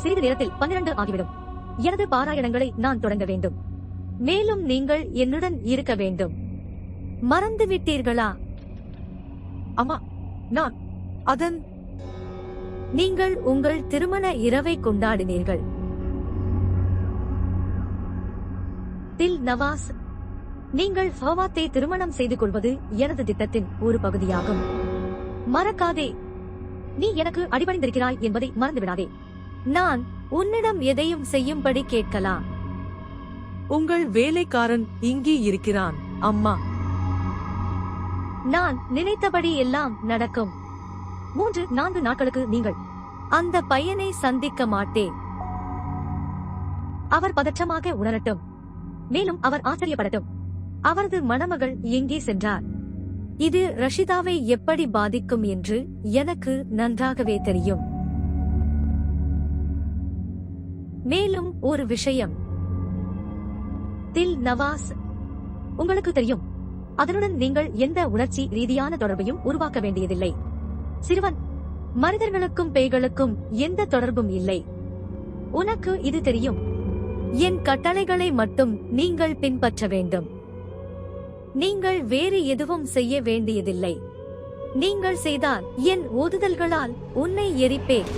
சிறிது நேரத்தில் 12 ஆகிவிடும். எனது பாராயணங்களை நான் தொடங்க வேண்டும். மேலும் நீங்கள் என்னுடன் இருக்க வேண்டும். மறந்துவிட்டீர்களா? அம்மா, நான் அதன் நீங்கள் உங்கள் திருமண இரவை கொண்டாடினீர்கள். தில் நவாஸ், நீங்கள் ஃபவாத்தை திருமணம் செய்து கொள்வது எனது திட்டத்தின் ஒரு பகுதியாகும். மறக்காதே, நீ எனக்கு அடிபணிந்திருக்கிறாய் என்பதை மறந்துவிடாதே. நான் உன்னிடம் எதையும் செய்யும்படி கேட்கலாம். உங்கள் வேலைக்காரன் இங்கே இருக்கிறான், அம்மா. நான் நினைத்தபடி எல்லாம் நடக்கும். 3-4 நாட்களுக்கு நீங்கள் அந்த பையனை சந்திக்க மாட்டேன். அவர் பதற்றமாக உணரட்டும், மேலும் அவர் ஆச்சரியப்படட்டும். அவரது மணமகள் எங்கே சென்றார்? இது ரஷிதாவை எப்படி பாதிக்கும் என்று எனக்கு நன்றாகவே தெரியும். மேலும் ஒரு விஷயம், தில் நவாஸ், உங்களுக்கு தெரியும், அதனுடன் நீங்கள் எந்த உணர்ச்சி ரீதியான தொடர்பையும் உருவாக்க வேண்டியதில்லை. சிறுவன், மனிதர்களுக்கும் பேய்களுக்கும் எந்த தொடர்பும் இல்லை. உனக்கு இது தெரியும். என் கட்டளைகளை மட்டும் நீங்கள் பின்பற்ற வேண்டும். நீங்கள் வேறு எதுவும் செய்ய வேண்டியதில்லை. நீங்கள் செய்தால் என் ஓதுதல்களால் உன்னை எரிப்பேன்.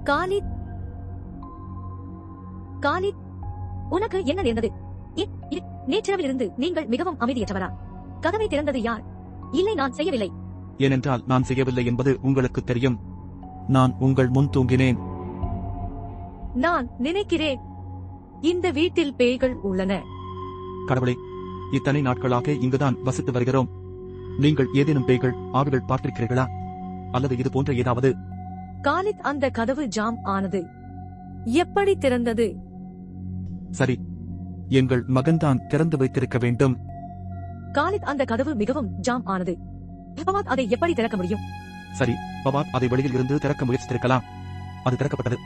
காலித், காலித், உனக்கு என்ன நேர்ந்தது? நேற்றிரவிலிருந்து நீங்கள் மிகவும் அமைதியற்றவரா? கதவை திறந்தது யார்? இல்லை, நான் செய்யவில்லை. ஏனென்றால் நான் செய்யவில்லை என்பது உங்களுக்கு தெரியும். நான் உங்கள் முன் தூங்கினேன். நான் நினைக்கிறேன் இந்த வீட்டில் பேய்கள் உள்ளன. கடவுளே, இத்தனை நாட்களாக இங்குதான் வசித்து வருகிறோம். நீங்கள் ஏதேனும் பேய்கள் ஆவிகள் பார்த்திருக்கிறீர்களா? அல்லது இது போன்ற ஏதாவது? காலித், அந்த கதவு ஜாம் ஆனது. எப்படி திறந்தது? சரி, எங்கள் மகன்தான் திறந்து வைத்திருக்க வேண்டும். காலித், அந்த கதவு மிகவும் ஜாம் ஆனது. ஃபவாத் அதை எப்படி திறக்க முடியும்? சரி, ஃபவாத் அதை வெளியில் இருந்து திறக்க முயற்சித்திருக்கலாம். அது திறக்கப்பட்டது.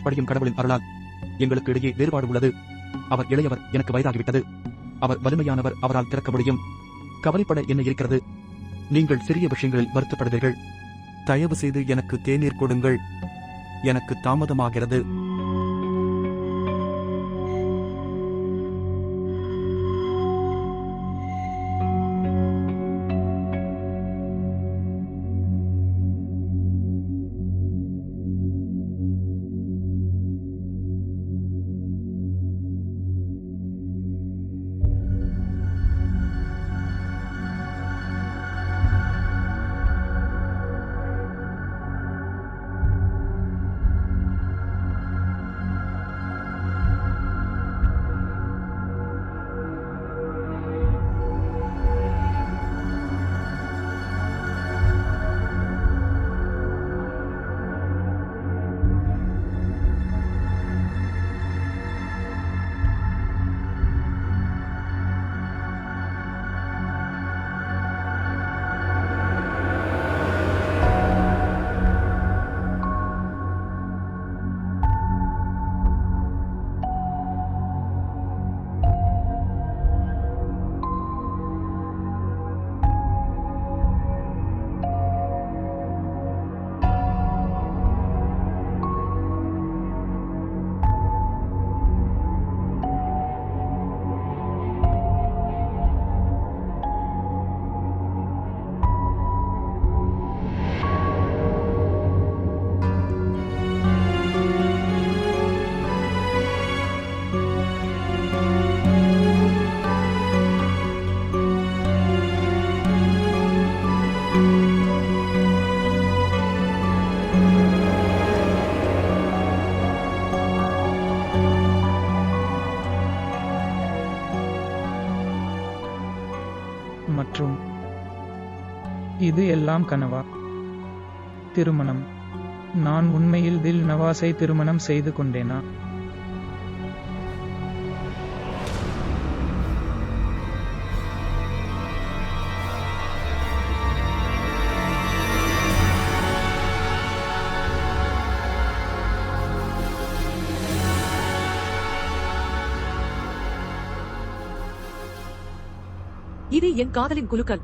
எப்படியும் கடவுளின் அருளால். எங்களுக்கு இடையே வேறுபாடு உள்ளது. அவர் இளையவர், எனக்கு வயதாகிவிட்டது. அவர் வலிமையானவர், அவரால் திறக்க முடியும். கவலைப்பட என்ன இருக்கிறது? நீங்கள் சிறிய விஷயங்களில் வருத்தப்படுவீர்கள். தயவு செய்து எனக்கு தேநீர் கொடுங்கள். எனக்கு தாமதமாகிறது. மற்றும் இது எல்லாம் கனவா? திருமணம். நான் உண்மையில் தில் நவாஸை திருமணம் செய்து கொண்டேனா? இது என் காதலின் குலுக்கல்.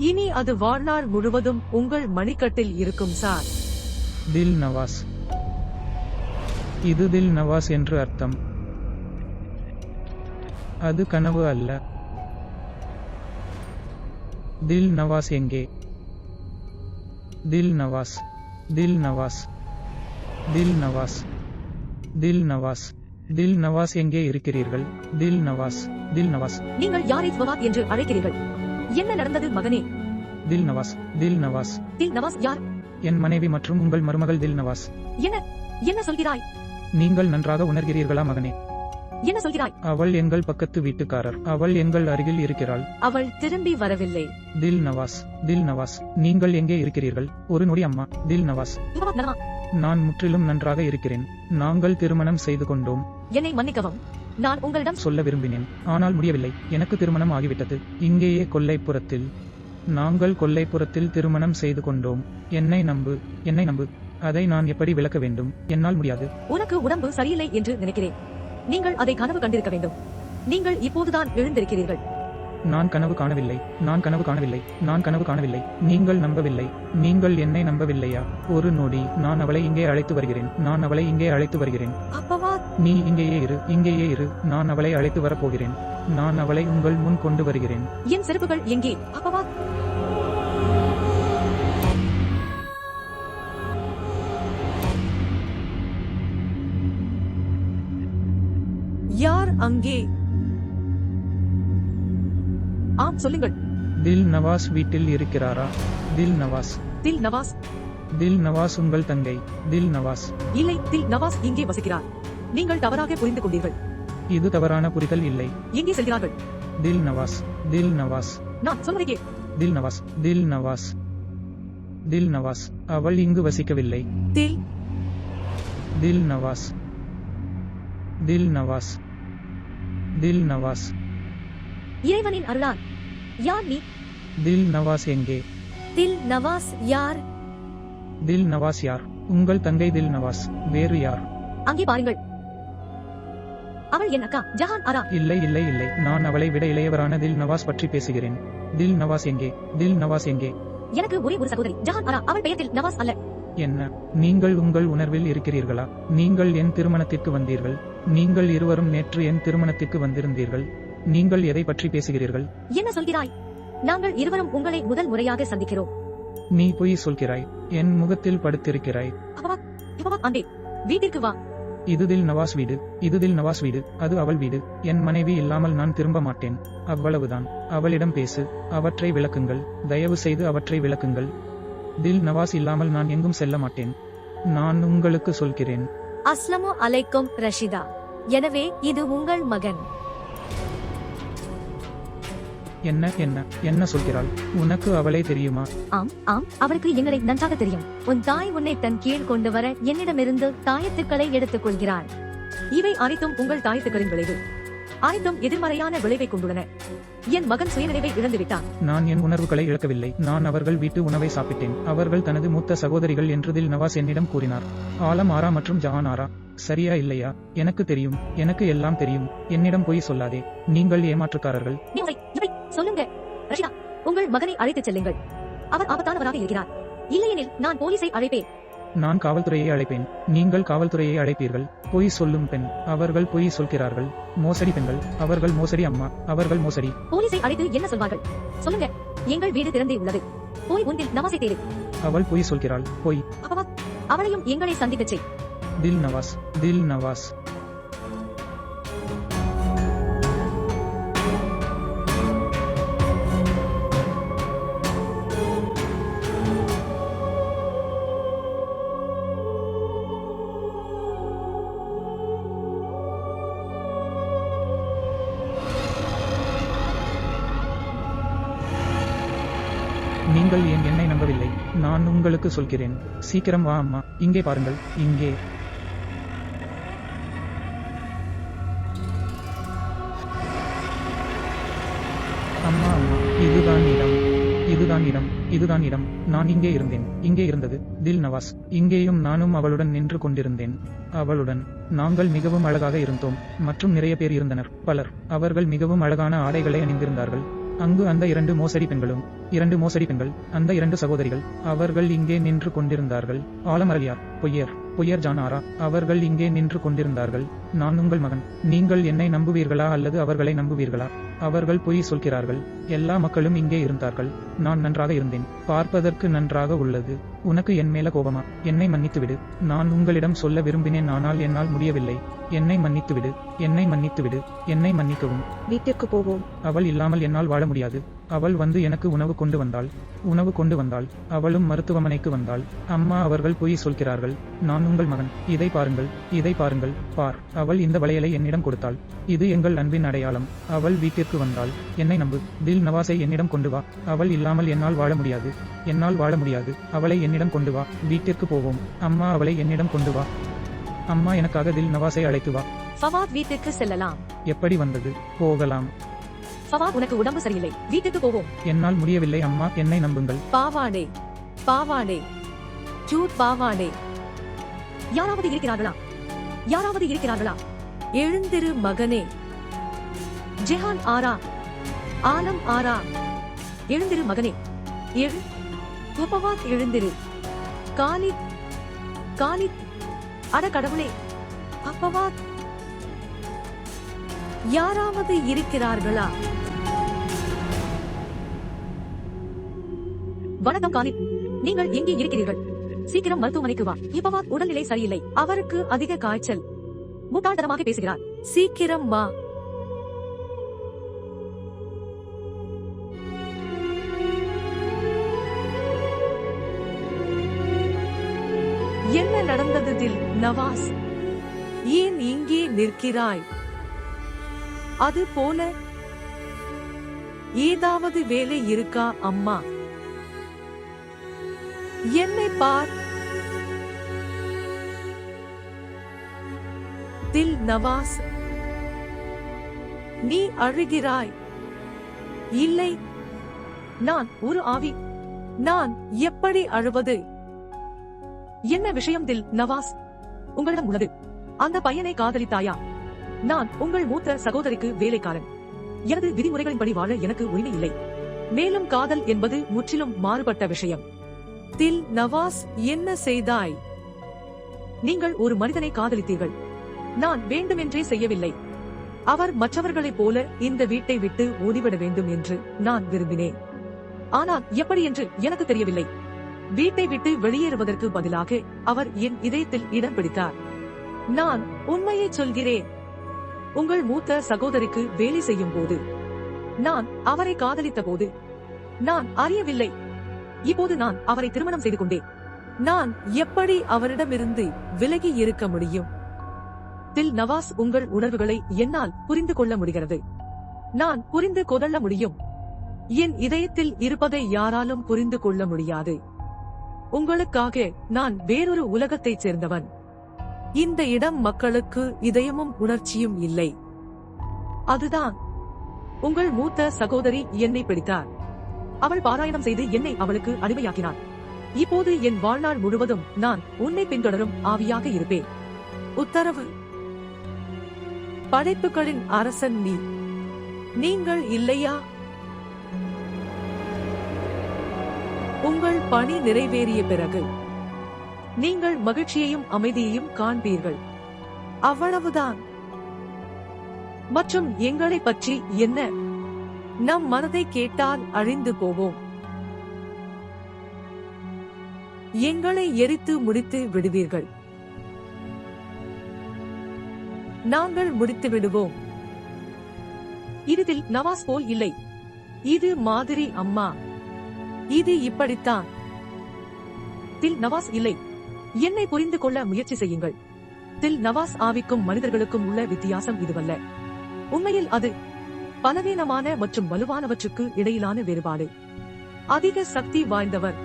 இனி அது வாழ்நாள் முழுவதும் உங்கள் மணிக்கட்டில் இருக்கும் சார். தில் நவாஸ். இது தில் நவாஸ் என்று அர்த்தம். அது கனவு அல்ல. தில் நவாஸ் எங்கே? தில் நவாஸ். தில் நவாஸ். தில் நவாஸ். தில் நவாஸ். தில் நவாஸ் எங்கே இருக்கிறீர்கள்? தில் நவாஸ். தில் நவாஸ். நீங்கள் யாரை ஃபவாத் என்று அழைக்கிறீர்கள்? என்ன நடந்தது மகனே? தில் நவாஸ். தில் நவாஸ். தில் நவாஸ் யார்? என் மனைவி மற்றும் உங்கள் மருமகள் தில் நவாஸ். என்ன சொல்கிறாய்? நீங்கள் நன்றாக உணர்கிறீர்களா மகனே? என்ன சொல்கிறாய்? அவள் எங்கள் பக்கத்து வீட்டுக்காரர். அவள் எங்கள் அருகில் இருக்கிறாள். அவள் திரும்பி வரவில்லை. தில் நவாஸ். தில் நவாஸ். நீங்கள் எங்கே இருக்கிறீர்கள்? ஒரு நொடி அம்மா. தில் நவாஸ். ஃபவாத் நலமா? நான் முற்றிலும் நன்றாக இருக்கிறேன். நாங்கள் திருமணம் செய்து கொண்டோம். என்னை மன்னிக்கவும். நான் உங்களிடம் சொல்ல விரும்பினேன், ஆனால் முடியவில்லை. எனக்கு திருமணம் ஆகிவிட்டது. இங்கேயே கொல்லைப்புறத்தில். நாங்கள் கொல்லைப்புறத்தில் திருமணம் செய்து கொண்டோம். என்னை நம்பு. என்னை நம்பு. அதை நான் எப்படி விளக்க வேண்டும்? என்னால் முடியாது. உனக்கு உடம்பு சரியில்லை என்று நினைக்கிறேன். நீங்கள் அதை கனவு கண்டிருக்க வேண்டும். நீங்கள் இப்போதுதான் எழுந்திருக்கிறீர்கள். நான் கனவு காணவில்லை. நான் கனவு காணவில்லை. நான் கனவு காணவில்லை. நீங்கள் நம்பவில்லை. நீங்கள் என்னை நம்பவில்லையா? ஒரு நொடி. நான் அவளை இங்கே அழைத்து வருகிறேன். நான் அவளை இங்கே அழைத்து வருகிறேன். அப்பவாத். நீ இங்கேயே இரு. இங்கேயே இரு. நான் அவளை அழைத்து வரப்போகிறேன். நான் அவளை உங்கள் முன் கொண்டு வருகிறேன். என் செருப்புகள் எங்கே? அப்பவாத். யார் அங்கே? ஆம், சொல்லுங்கள். தில் நவாஸ் வீட்டில் இருக்கிறாரா? தில் நவாஸ். தில் நவாஸ்? தில் நவாஸ் உங்கள் தங்கை. தில் நவாஸ். இல்லை, தில் நவாஸ் இங்கே வசிக்கிறார். நீங்கள் தவறாக புரிந்து கொண்டீர்கள். இது தவறான புரிதல் இல்லை. எங்கே செல்கிறார்கள்? தில் நவாஸ். தில் நவாஸ். நான் சொல்வதை கே. தில் நவாஸ். தில் நவாஸ். தில் நவாஸ். அவள் இங்கு வசிக்கவில்லை. தில். தில் நவாஸ். தில் நவாஸ். தில் நவாஸ். இறைவனின் அருளால். யார் நீ? தில் நவாஸ் எங்கே? தில் நவாஸ் யார்? தில் நவாஸ் யார்? உங்கள் தங்கை தில் நவாஸ். வேறு யார்? அங்கே பாருங்கள். அவள் என் அக்கா ஜஹான் அரா. இல்லை இல்லை இல்லை. நான் அவளை விட இளையவரான தில் நவாஸ் பற்றி பேசுகிறேன். தில் நவாஸ் எங்கே? தில் நவாஸ் எங்கே? எனக்கு ஒரே ஒரு சகோதரி ஜஹான் அரா. அவள் பெயர் தில் நவாஸ் அல்ல. என்ன? நீங்கள் உங்கள் உணர்வில் இருக்கிறீர்களா? நீங்கள் என் திருமணத்திற்கு வந்தீர்கள். நீங்கள் இருவரும் நேற்று என் திருமணத்திற்கு வந்திருந்தீர்கள். நீங்கள் எதை பற்றி பேசுகிறீர்கள்? என்ன சொல்கிறாய்? நாங்கள் இருவரும் உங்களை முதல் முறையாக சந்திக்கிறோம். நீ பொய் சொல்கிறாய். என் முகத்தில் படுத்திருக்கிறாய். அப்பவாத். இப்பவாத் அண்டே. வீட்டிற்கு வா. இது தில் நவாஸ் வீடு. இது தில் நவாஸ் வீடு. அது அவள் வீடு. என் மனைவி இல்லாமல் நான் திரும்ப மாட்டேன். அவ்வளவுதான். அவளிடம் பேசு. அவற்றை விளக்குங்கள். தயவு செய்து அவற்றை விளக்குங்கள். தில் நவாஸ் இல்லாமல் நான் எங்கும் செல்ல மாட்டேன். நான் உங்களுக்கு சொல்கிறேன். அஸ்ஸலாமு அலைக்கும் ரஷிதா. எனவே இது உங்கள் மகன். என்ன என்ன என்ன சொல்கிறாள்? உனக்கு அவளை தெரியுமா? ஆம் ஆம், அவருக்கு எங்களை நன்றாக தெரியும். உன் தாய் உன்னை தன் கீழ் கொண்டு வர என்னிடமிருந்து தாயத்துக்களை எடுத்துக் கொள்கிறாள். இவை அனைத்தும் உங்கள் தாயத்துக்களின் விளைவு. அனைத்தும் எதிர்மறையான விளைவை கொண்டுள்ளன. என் மகன் சுயநினைவை இழந்துவிட்டான். நான் என் உணர்வுகளை இழக்கவில்லை. நான் அவர்கள் வீட்டு உணவை சாப்பிட்டேன். அவர்கள் தனது மூத்த சகோதரிகள் என்று தில் நவாஸ் என்னிடம் கூறினார். ஆலம் ஆரா மற்றும் ஜஹான் ஆரா. சரியா இல்லையா? எனக்கு தெரியும். எனக்கு எல்லாம் தெரியும். என்னிடம் பொய் சொல்லாதே. நீங்கள் ஏமாற்றுக்காரர்கள். இவை சொல்லுங்க. ரஷிதா, உங்கள் மகனை அழைத்துச் செல்லுங்கள். அவர் ஆபத்தானவராக இருக்கிறார். இல்லையெனில் நான் போலீஸை அழைப்பேன். நான் காவல்துறையை அழைப்பேன். நீங்கள் காவல்துறையை அழைப்பீர்கள். பொய் சொல்லும் பெண். அவர்கள் பொய் சொல்கிறார்கள். மோசடி பெண்கள். அவர்கள் மோசடி அம்மா. அவர்கள் மோசடி. போலீஸை அழைத்து என்ன சொல்வார்கள்? சொல்லுங்க. எங்கள் வீடு திறந்தே உள்ளது. போய் ஒன்றில் நவாஸை தேடு. அவள் பொய் சொல்கிறாள். பொய். அப்பவாத். அவளையும் எங்களை சந்திக்கச் செய். தில் நவாஸ். தில் நவாஸ். நீங்கள் ஏன் என்னை நம்பவில்லை? நான் உங்களுக்கு சொல்கிறேன். சீக்கிரம் வா அம்மா, இங்கே பாருங்கள், இங்கே. அம்மா அம்மா, இதுதான் இடம், இதுதான் இடம், இதுதான் இடம். நான் இங்கே இருந்தேன், இங்கே இருந்தது தில் நவாஸ். இங்கேயும் நானும் அவளுடன் நின்று கொண்டிருந்தேன். அவளுடன் நாங்கள் மிகவும் அழகாக இருந்தோம். மற்றும் நிறைய பேர் இருந்தனர், பலர். அவர்கள் மிகவும் அழகான ஆடைகளை அணிந்திருந்தார்கள். அங்கு அந்த 2 மோசடி பெண்களும், 2 மோசடி பெண்கள், அந்த 2 சகோதரிகள், அவர்கள் இங்கே நின்று கொண்டிருந்தார்கள். ஆலம் அரலியார், பொய்யர் ஜான் ஆரா, அவர்கள் இங்கே நின்று கொண்டிருந்தார்கள். நான் உங்கள் மகன். நீங்கள் என்னை நம்புவீர்களா அல்லது அவர்களை நம்புவீர்களா? அவர்கள் பொய் சொல்கிறார்கள். எல்லா மக்களும் இங்கே இருந்தார்கள். நான் நன்றாக இருந்தேன். பார்ப்பதற்கு நன்றாக உள்ளது. உனக்கு என் மேல கோபமா? என்னை மன்னித்துவிடு. நான் உங்களிடம் சொல்ல விரும்பினேன், ஆனால் என்னால் முடியவில்லை. என்னை மன்னித்துவிடு, என்னை மன்னித்துவிடு, என்னை மன்னிக்கவும். வீட்டிற்கு போவோம். அவள் இல்லாமல் என்னால் வாழ முடியாது. அவள் வந்து எனக்கு உணவு கொண்டு வந்தாள். அவளும் மருத்துவமனைக்கு வந்தாள். அம்மா, அவர்கள் பொய் சொல்கிறார்கள். நான் உங்கள் மகன். இதை பாருங்கள், பார். அவள் இந்த வளையலை என்னிடம் கொடுத்தாள். இது எங்கள் அன்பின் அடையாளம். அவள் வீட்டிற்கு வந்தாள். என்னை நம்பு. தில் நவாஸை என்னிடம் கொண்டு வா. அவள் இல்லாமல் என்னால் வாழ முடியாது. அவளை என்னிடம் கொண்டு வா. வீட்டிற்கு போவோம். அம்மா, அவளை என்னிடம் கொண்டு வா. அம்மா, எனக்காக தில் நவாஸை அழைத்து வா. ஃபவாத் வீட்டுக்கு செல்லலாம். எப்படி வந்தது? போகலாம். ஃபவாத், உனக்கு உடம்பு சரியில்லை, வீட்டுக்கு போவோம். என்னால் முடியவில்லை அம்மா, என்னை நம்புங்கள். பாவாடே, கியூட் பாவாடே. யாராவது இருக்கிறார்களா? எழுந்திரு மகனே. ஜெஹான் ஆரா, ஆலம் ஆரா, எழுந்திரு மகனே, எழு. ஃபவாத் எழுந்திரு. காலித், அட கடவுளே. ஃபவாத். யாராவது இருக்கிறார்களா? வணக்கம் காலித், நீங்கள் எங்கே இருக்கிறீர்கள்? சீக்கிரம் மருத்துவமனைக்கு வா. ஃபவாத் உடல்நிலை சரியில்லை. அவருக்கு அதிக காய்ச்சல். முட்டாள்தனமாக பேசுகிறார். சீக்கிரம் வா. என்ன நடந்தது தில் நவாஸ்? ஏன் இங்கே நிற்கிறாய்? அது போல ஏதாவது வேலை இருக்கா அம்மா? என்னை பார். தில் நவாஸ், நீ அழுகிறாய். இல்லை, நான் ஒரு ஆவி. நான் எப்படி அழுவது? என்ன விஷயம் தில் நவாஸ்? உங்களிடம் உள்ளது. அந்த பையனை காதலித்தாயா? நான் உங்கள் மூத்த சகோதரிக்கு வேலைக்காரன். எனது விதிமுறைகளின்படி வாழ எனக்கு உரிமை இல்லை. மேலும் காதல் என்பது முற்றிலும் மாறுபட்ட விஷயம். தில் நவாஸ், என்ன செய்தாய்? நீங்கள் ஒரு மனிதனை காதலித்தீர்கள். நான் வேண்டுமென்றே செய்யவில்லை. அவர் மற்றவர்களைப் போல இந்த வீட்டை விட்டு ஓடிவிட வேண்டும் என்று நான் விரும்பினேன். ஆனால் எப்படி என்று எனக்கு தெரியவில்லை. வீட்டை விட்டு வெளியேறுவதற்கு பதிலாக அவர் என் இதயத்தில் இடம் பிடித்தார். நான் உண்மையை சொல்கிறேன். உங்கள் மூத்த சகோதரிக்கு வேலை செய்யும் போது நான் அவரை காதலித்த போது நான் அறியவில்லை. இப்போது நான் அவரை திருமணம் செய்து கொண்டேன். நான் எப்படி அவரிடமிருந்து விலகி இருக்க முடியும்? தில் நவாஸ், உங்கள் உணர்வுகளை என்னால் புரிந்து கொள்ள முடிகிறது. நான் புரிந்து கொள்ள முடியும். என் இதயத்தில் இருப்பதை யாராலும் புரிந்து கொள்ள முடியாது. உங்களுக்காக நான் வேறொரு உலகத்தைச் சேர்ந்தவன். இந்த இடம் மக்களுக்கு இதயமும் உணர்ச்சியும் இல்லை. அதுதான். உங்கள் மூத்த சகோதரி என்னை பிடித்தார். அவள் பாராயணம் செய்து என்னை அவளுக்கு அடிமையாக்கினார். இப்போது என் வாழ்நாள் முழுவதும் நான் உன்னை பின்தொடரும் ஆவியாக இருப்பேன். உத்தரவு. படைப்புகளின் அரசன் நீ. நீங்கள் இல்லையா? உங்கள் பணி நிறைவேறிய பிறகு நீங்கள் மகிழ்ச்சியையும் அமைதியையும் காண்பீர்கள். அவ்வளவுதான். மற்றும் எங்களை பற்றி என்ன? நம் மனதை கேட்டால் அழிந்து போவோம். எங்களை எரித்து முடித்து விடுவீர்கள். நாங்கள் முடித்து விடுவோம். இதில் நவாஸ் போல் இல்லை. இது மாதிரி அம்மா. இது இப்படித்தான். தில் நவாஸ் இல்லை. என்னை புரிந்து கொள்ள முயற்சி செய்யுங்கள். தில் நவாஸ் ஆவிக்கும் மனிதர்களுக்கும் உள்ள வித்தியாசம் இதுவல்ல. உண்மையில் அது பலவீனமான மற்றும் வலுவானவற்றுக்கு இடையிலான வேறுபாடு. அதிக சக்தி வாய்ந்தவர்.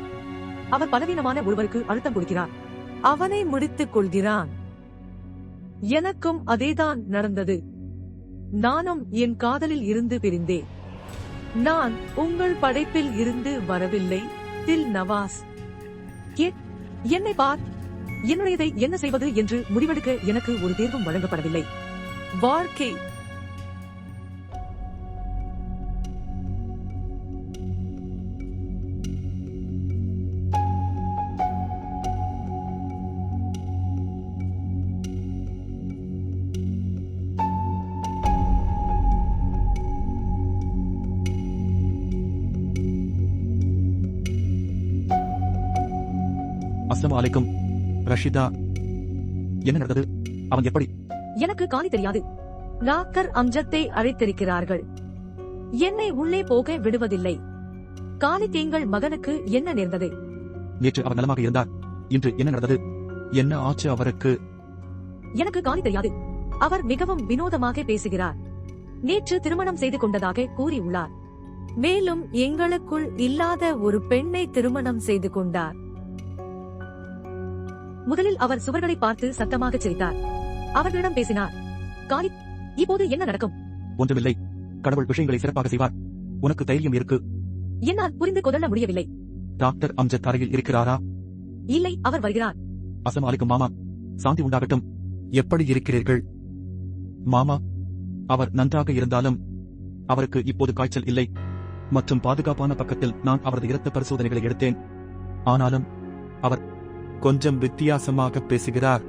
அவர் பலவீனமான ஒருவருக்கு அழுத்தம் கொடுக்கிறார். அவனை முடித்துக் கொள்கிறான். எனக்கும் அதேதான் நடந்தது. நானும் என் காதலில் இருந்து பிரிந்தேன். நான் உங்கள் படைப்பில் இருந்து வரவில்லை. தில் நவாஸ். என்னை பார். என்னுடையதை என்ன செய்வது என்று முடிவெடுக்க எனக்கு ஒரு தேர்வும் வழங்கப்படவில்லை. வாழ்க்கை அஸ்ஸலாமு அலைக்கும். ரஷிதா, என்ன நடந்தது? அவன் எப்படி? எனக்கு காணி தெரியாது. டாக்டர் அம்ஜத்தை அழைத்திருக்கிறார்கள். என்னை உள்ளே போக விடுவதில்லை. காலித் எங்கள் மகனுக்கு என்ன நேர்ந்தது? நேற்று அவர் நலமாக இருந்தார். இன்று என்ன நடந்தது? என்ன ஆச்சு அவருக்கு? எனக்கு காணி தெரியாது. அவர் மிகவும் வினோதமாக பேசுகிறார். நேற்று திருமணம் செய்து கொண்டதாக கூறியுள்ளார். மேலும் எங்களுக்குள் இல்லாத ஒரு பெண்ணை திருமணம் செய்து கொண்டார். முதலில் அவர் சுவர்களை பார்த்து சத்தமாக சிரித்தார். அவர்களிடம் பேசினார். காலித், இப்போது என்ன நடக்கும்? ஒன்றுமில்லை. கடவுள் விஷயங்களை சிறப்பாக செய்வார். உனக்கு தைரியம் இருக்கு. என்னால் புரிந்து கொள்ள முடியவில்லை. டாக்டர் அம்ஜத் அறையில் இருக்கிறாரா? இல்லை, அவர் வருகிறார். அஸ்ஸலாமு அலைக்கும் மாமா. சாந்தி உண்டாகட்டும். எப்படி இருக்கிறீர்கள் மாமா? அவர் நன்றாக இருந்தாலும் அவருக்கு இப்போது காய்ச்சல் இல்லை. மற்றும் பாதுகாப்பான பக்கத்தில் நான் அவரது இரத்த பரிசோதனைகளை எடுத்தேன். ஆனாலும் அவர் கொஞ்சம் வித்தியாசமாக பேசுகிறார்.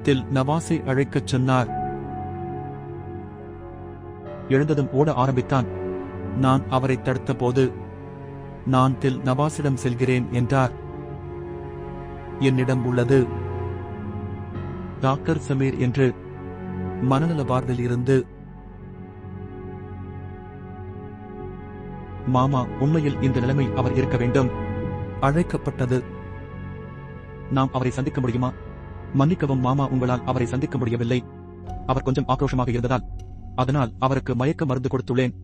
தில் நவாஸை அழைக்கச் சொன்னார். எழுந்ததும் ஓட ஆரம்பித்தான். நான் அவரை தடுத்த போது, நான் தில் நவாஸிடம் செல்கிறேன் என்றார். என்னிடம் உள்ளது டாக்டர் சமீர் என்று மனநல வார்டில் இருந்து. மாமா, உண்மையில் இந்த நிலைமை அவர் இருக்க வேண்டும். அழைக்கப்பட்டது. நாம் அவரை சந்திக்க முடியுமா? மன்னிக்கவும் மாமா, உங்களால் அவரை சந்திக்க முடியவில்லை. அவர் கொஞ்சம் ஆக்ரோஷமாக இருந்ததால், அதனால் அவருக்கு மயக்க மருந்து கொடுத்துள்ளேன்.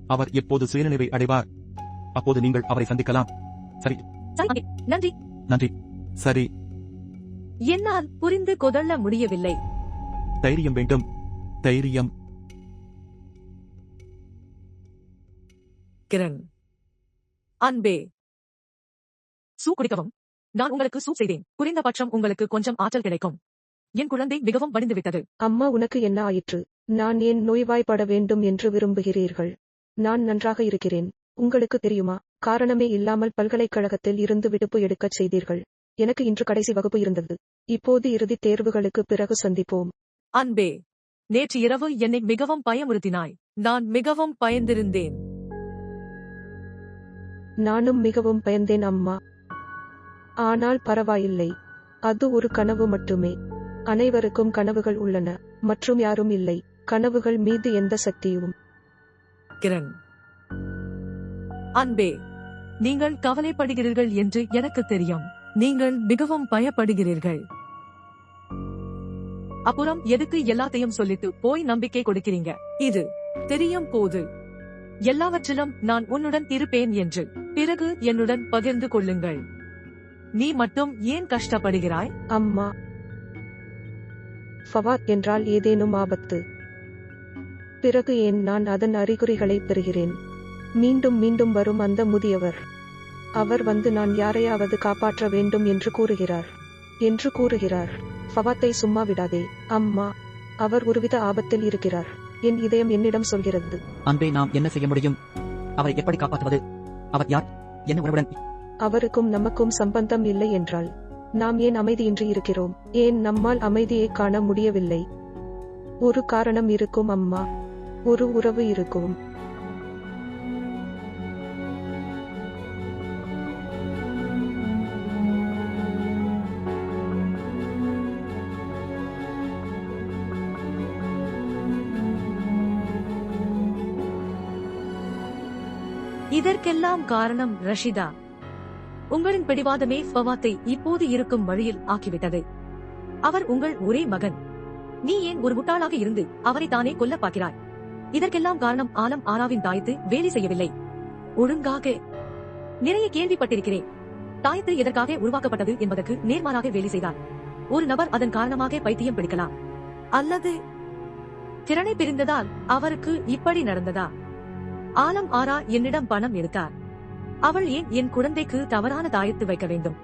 அவர் எப்போது சுயநினைவை அடைவார், அப்போது நீங்கள் அவரை சந்திக்கலாம். சரி? நன்றி. நன்றி. சரி. என்னால் புரிந்து கொள்ள முடியவில்லை. தைரியம் வேண்டும். தைரியம். கிரண், அன்பே, சூப் குடிக்கவும். நான் உங்களுக்கு சூப் செய்தேன். குறைந்தபட்சம் உங்களுக்கு கொஞ்சம் ஆற்றல் கிடைக்கும். என் குழந்தை மிகவும் வடிந்து விட்டது. அம்மா, உனக்கு என்ன ஆயிற்று? நான் ஏன் நோய்வாய்ப்பட வேண்டும் என்று விரும்புகிறீர்கள்? நான் நன்றாக இருக்கிறேன். உங்களுக்கு தெரியுமா, காரணமே இல்லாமல் பல்கலைக்கழகத்தில் இருந்து விடுப்பு எடுக்கச் செய்தீர்கள். எனக்கு இன்று கடைசி வகுப்பு இருந்தது. இப்போது இறுதித் தேர்வுகளுக்கு பிறகு சந்திப்போம். அன்பே, நேற்று இரவு என்னை மிகவும் பயமுறுத்தினாய். நான் மிகவும் பயந்திருந்தேன். நானும் மிகவும் பயந்தேன் அம்மா. ஆனால் பரவாயில்லை. அது ஒரு கனவு மட்டுமே. அனைவருக்கும் கனவுகள் உள்ளன, மற்றும் யாரும் இல்லை. கனவுகள் மீது எந்த சக்தியும். கிரண், அன்பே, நீங்கள் கவலைப்படுகிறீர்கள் என்று எனக்கு தெரியும். நீங்கள் மிகவும் பயப்படுகிறீர்கள். அப்புறம் எதுக்கு எல்லாத்தையும் சொல்லிட்டு போய் நம்பிக்கை கொடுக்கிறீங்க? இது தெரியும் போது எல்லாவற்றிலும் நான் உன்னுடன் இருப்பேன் என்று பிறகு என்னுடன் பகிர்ந்து கொள்ளுங்கள். நீ மட்டும் ஏன் கஷ்டப்படுகிறாய்? அம்மா, ஃபவாத் என்றால் ஏதேனும் ஆபத்து. பிறகு ஏன் நான் அதன் அறிகுறிகளை பெறுகிறேன்? மீண்டும் மீண்டும் வரும் அந்த முதியவர். அவர் வந்து நான் யாரையாவது காப்பாற்ற வேண்டும் என்று கூறுகிறார். ஃபவாத்தை சும்மா விடாதே அம்மா. அவர் ஒருவித ஆபத்தில் இருக்கிறார். என் இதயம் என்னிடம் சொல்கிறது. அன்பே, நாம் என்ன செய்ய முடியும்? அவரை எப்படி காப்பாற்றுவது? அவர் யார்? என்ன உறவுடன்? அவருக்கும் நமக்கும் சம்பந்தம் இல்லை என்றால் நாம் ஏன் அமைதியின்றி இருக்கிறோம்? ஏன் நம்மால் அமைதியை காண முடியவில்லை? ஒரு காரணம் இருக்கும் அம்மா. ஒரு உறவு இருக்கும். இதற்கெல்லாம் காரணம் ரஷிதா. உங்களின் பிடிவாதமே ஃபவாத்தை இப்போது இருக்கும் வழியில் ஆக்கிவிட்டது. அவர் உங்கள் ஒரே மகன். நீ ஏன் ஒரு முட்டாளாக இருந்து அவரை தானே கொல்ல பார்க்கிறாய்? இதற்கெல்லாம் காரணம் ஆலம் ஆராவின் தாயத்து வேலை செய்யவில்லை. ஒழுங்காக நிறைய கேள்விப்பட்டிருக்கிறேன். தாயத்து எதற்காக உருவாக்கப்பட்டது என்பதற்கு நேர்மாறாக வேலை செய்தார். ஒரு நபர் அதன் காரணமாக பைத்தியம் பிடிக்கலாம். அல்லது திறனை பிரிந்ததால் அவருக்கு இப்படி நடந்ததா? ஆலம் ஆரா என்னிடம் பணம் எடுத்தார். அவள் ஏன் என் குழந்தைக்கு தவறான தாயத்து வைக்க வேண்டும்?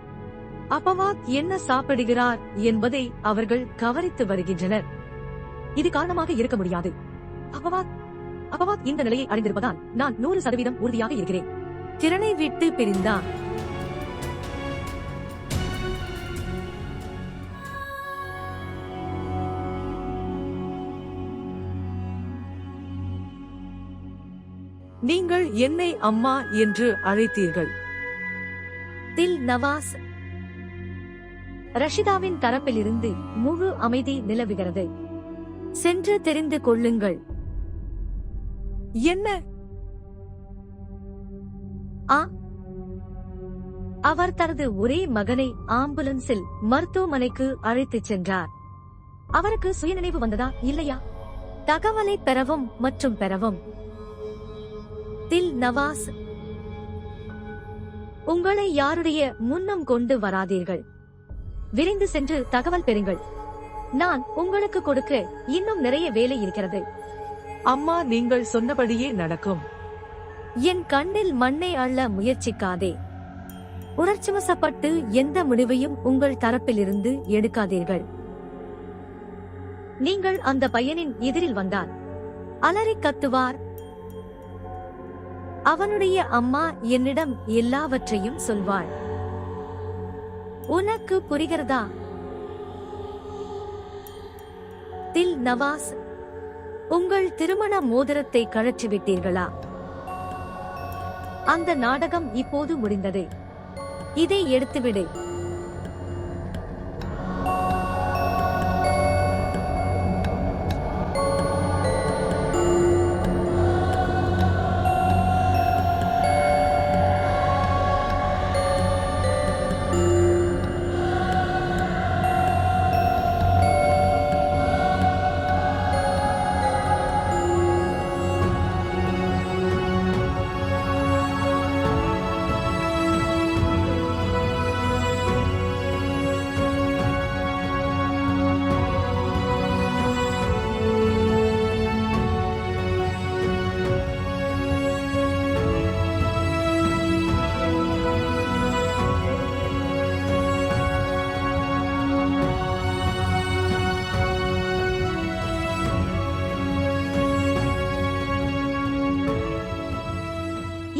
அப்பவாத் என்ன சாப்பிடுகிறார் என்பதை அவர்கள் கவனித்து வருகின்றனர். இது காரணமாக இருக்க முடியாது. அப்பவாத் இந்த நிலையை அறிந்திருப்பதால் நான் 100% உறுதியாக இருக்கிறேன். திறனை விட்டு பிரிந்தான். நீங்கள் என்னை அம்மா என்று அழைத்தீர்கள். தில் நவாஸ். ரஷிதாவின் தரப்பிலிருந்து முழு அமைதி நிலவுகிறது. சென்று தெரிந்து கொள்ளுங்கள். என்ன? அவர் தனது ஒரே மகனை ஆம்புலன்ஸில் மருத்துவமனைக்கு அழைத்துச் சென்றார். அவருக்கு சுயநினைவு வந்ததா இல்லையா? தகவலை பெறவும் மற்றும் பெறவும். தில் நவாஸ், உங்களை யாருடைய முன்னம் கொண்டு வராதீர்கள். விரைந்து சென்று தகவல் பெறுங்கள். நான் உங்களுக்கு கொடுக்க இன்னும் நிறைய வேலை இருக்கிறது. அம்மா, நீங்கள் சொன்னபடியே நடக்கும். என் கண்ணில் மண்ணை அள்ள முயற்சிக்காதே. உணர்ச்சிவசப்பட்டு எந்த முடிவையும் உங்கள் தரப்பிலிருந்து எடுக்காதீர்கள். நீங்கள் அந்த பையனின் எதிரில் வந்தால் அலறி கத்துவார். அவனுடைய அம்மா என்னிடம் எல்லாவற்றையும் சொல்வாள். உனக்கு புரிகிறதா? தில் நவாஸ், உங்கள் திருமண மோதிரத்தை கழற்றிவிட்டீர்களா? அந்த நாடகம் இப்போது முடிந்தது. இதை எடுத்துவிடு.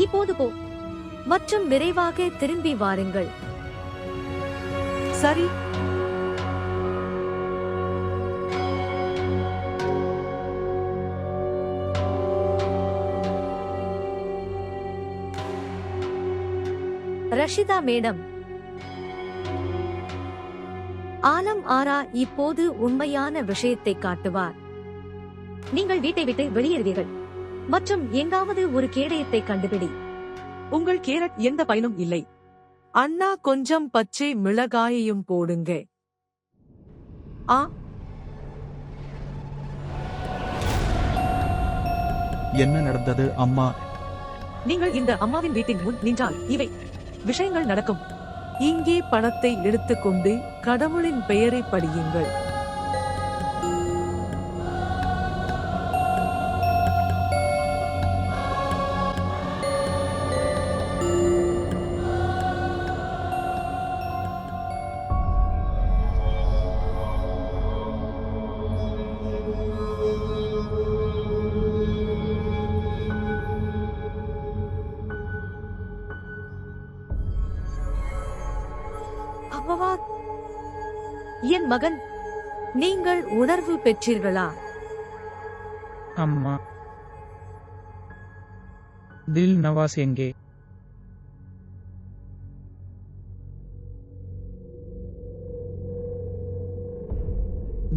இப்போது போ மற்றும் விரைவாக திரும்பி வாருங்கள். சரி. ரஷிதா மேடம், ஆலம் ஆரா இப்போது உண்மையான விஷயத்தை காட்டுவார். நீங்கள் வீட்டை விட்டு வெளியேறுவீர்கள் மற்றும் எங்காவது ஒரு கேடயத்தை கண்டுபிடி. உங்கள் கேரட் எந்த பயனும் இல்லை. அண்ணா, கொஞ்சம் பச்சை மிளகாயையும் போடுங்க. என்ன நடந்தது அம்மா? நீங்கள் இந்த அம்மாவின் வீட்டின் முன் நின்றால் இவை விஷயங்கள் நடக்கும். இங்கே பணத்தை எடுத்துக்கொண்டு கடவுளின் பெயரை படியுங்கள். என் மகன், நீங்கள் உணர்வு பெற்றீர்களா? அம்மா. தில் நவாஸ் எங்கே?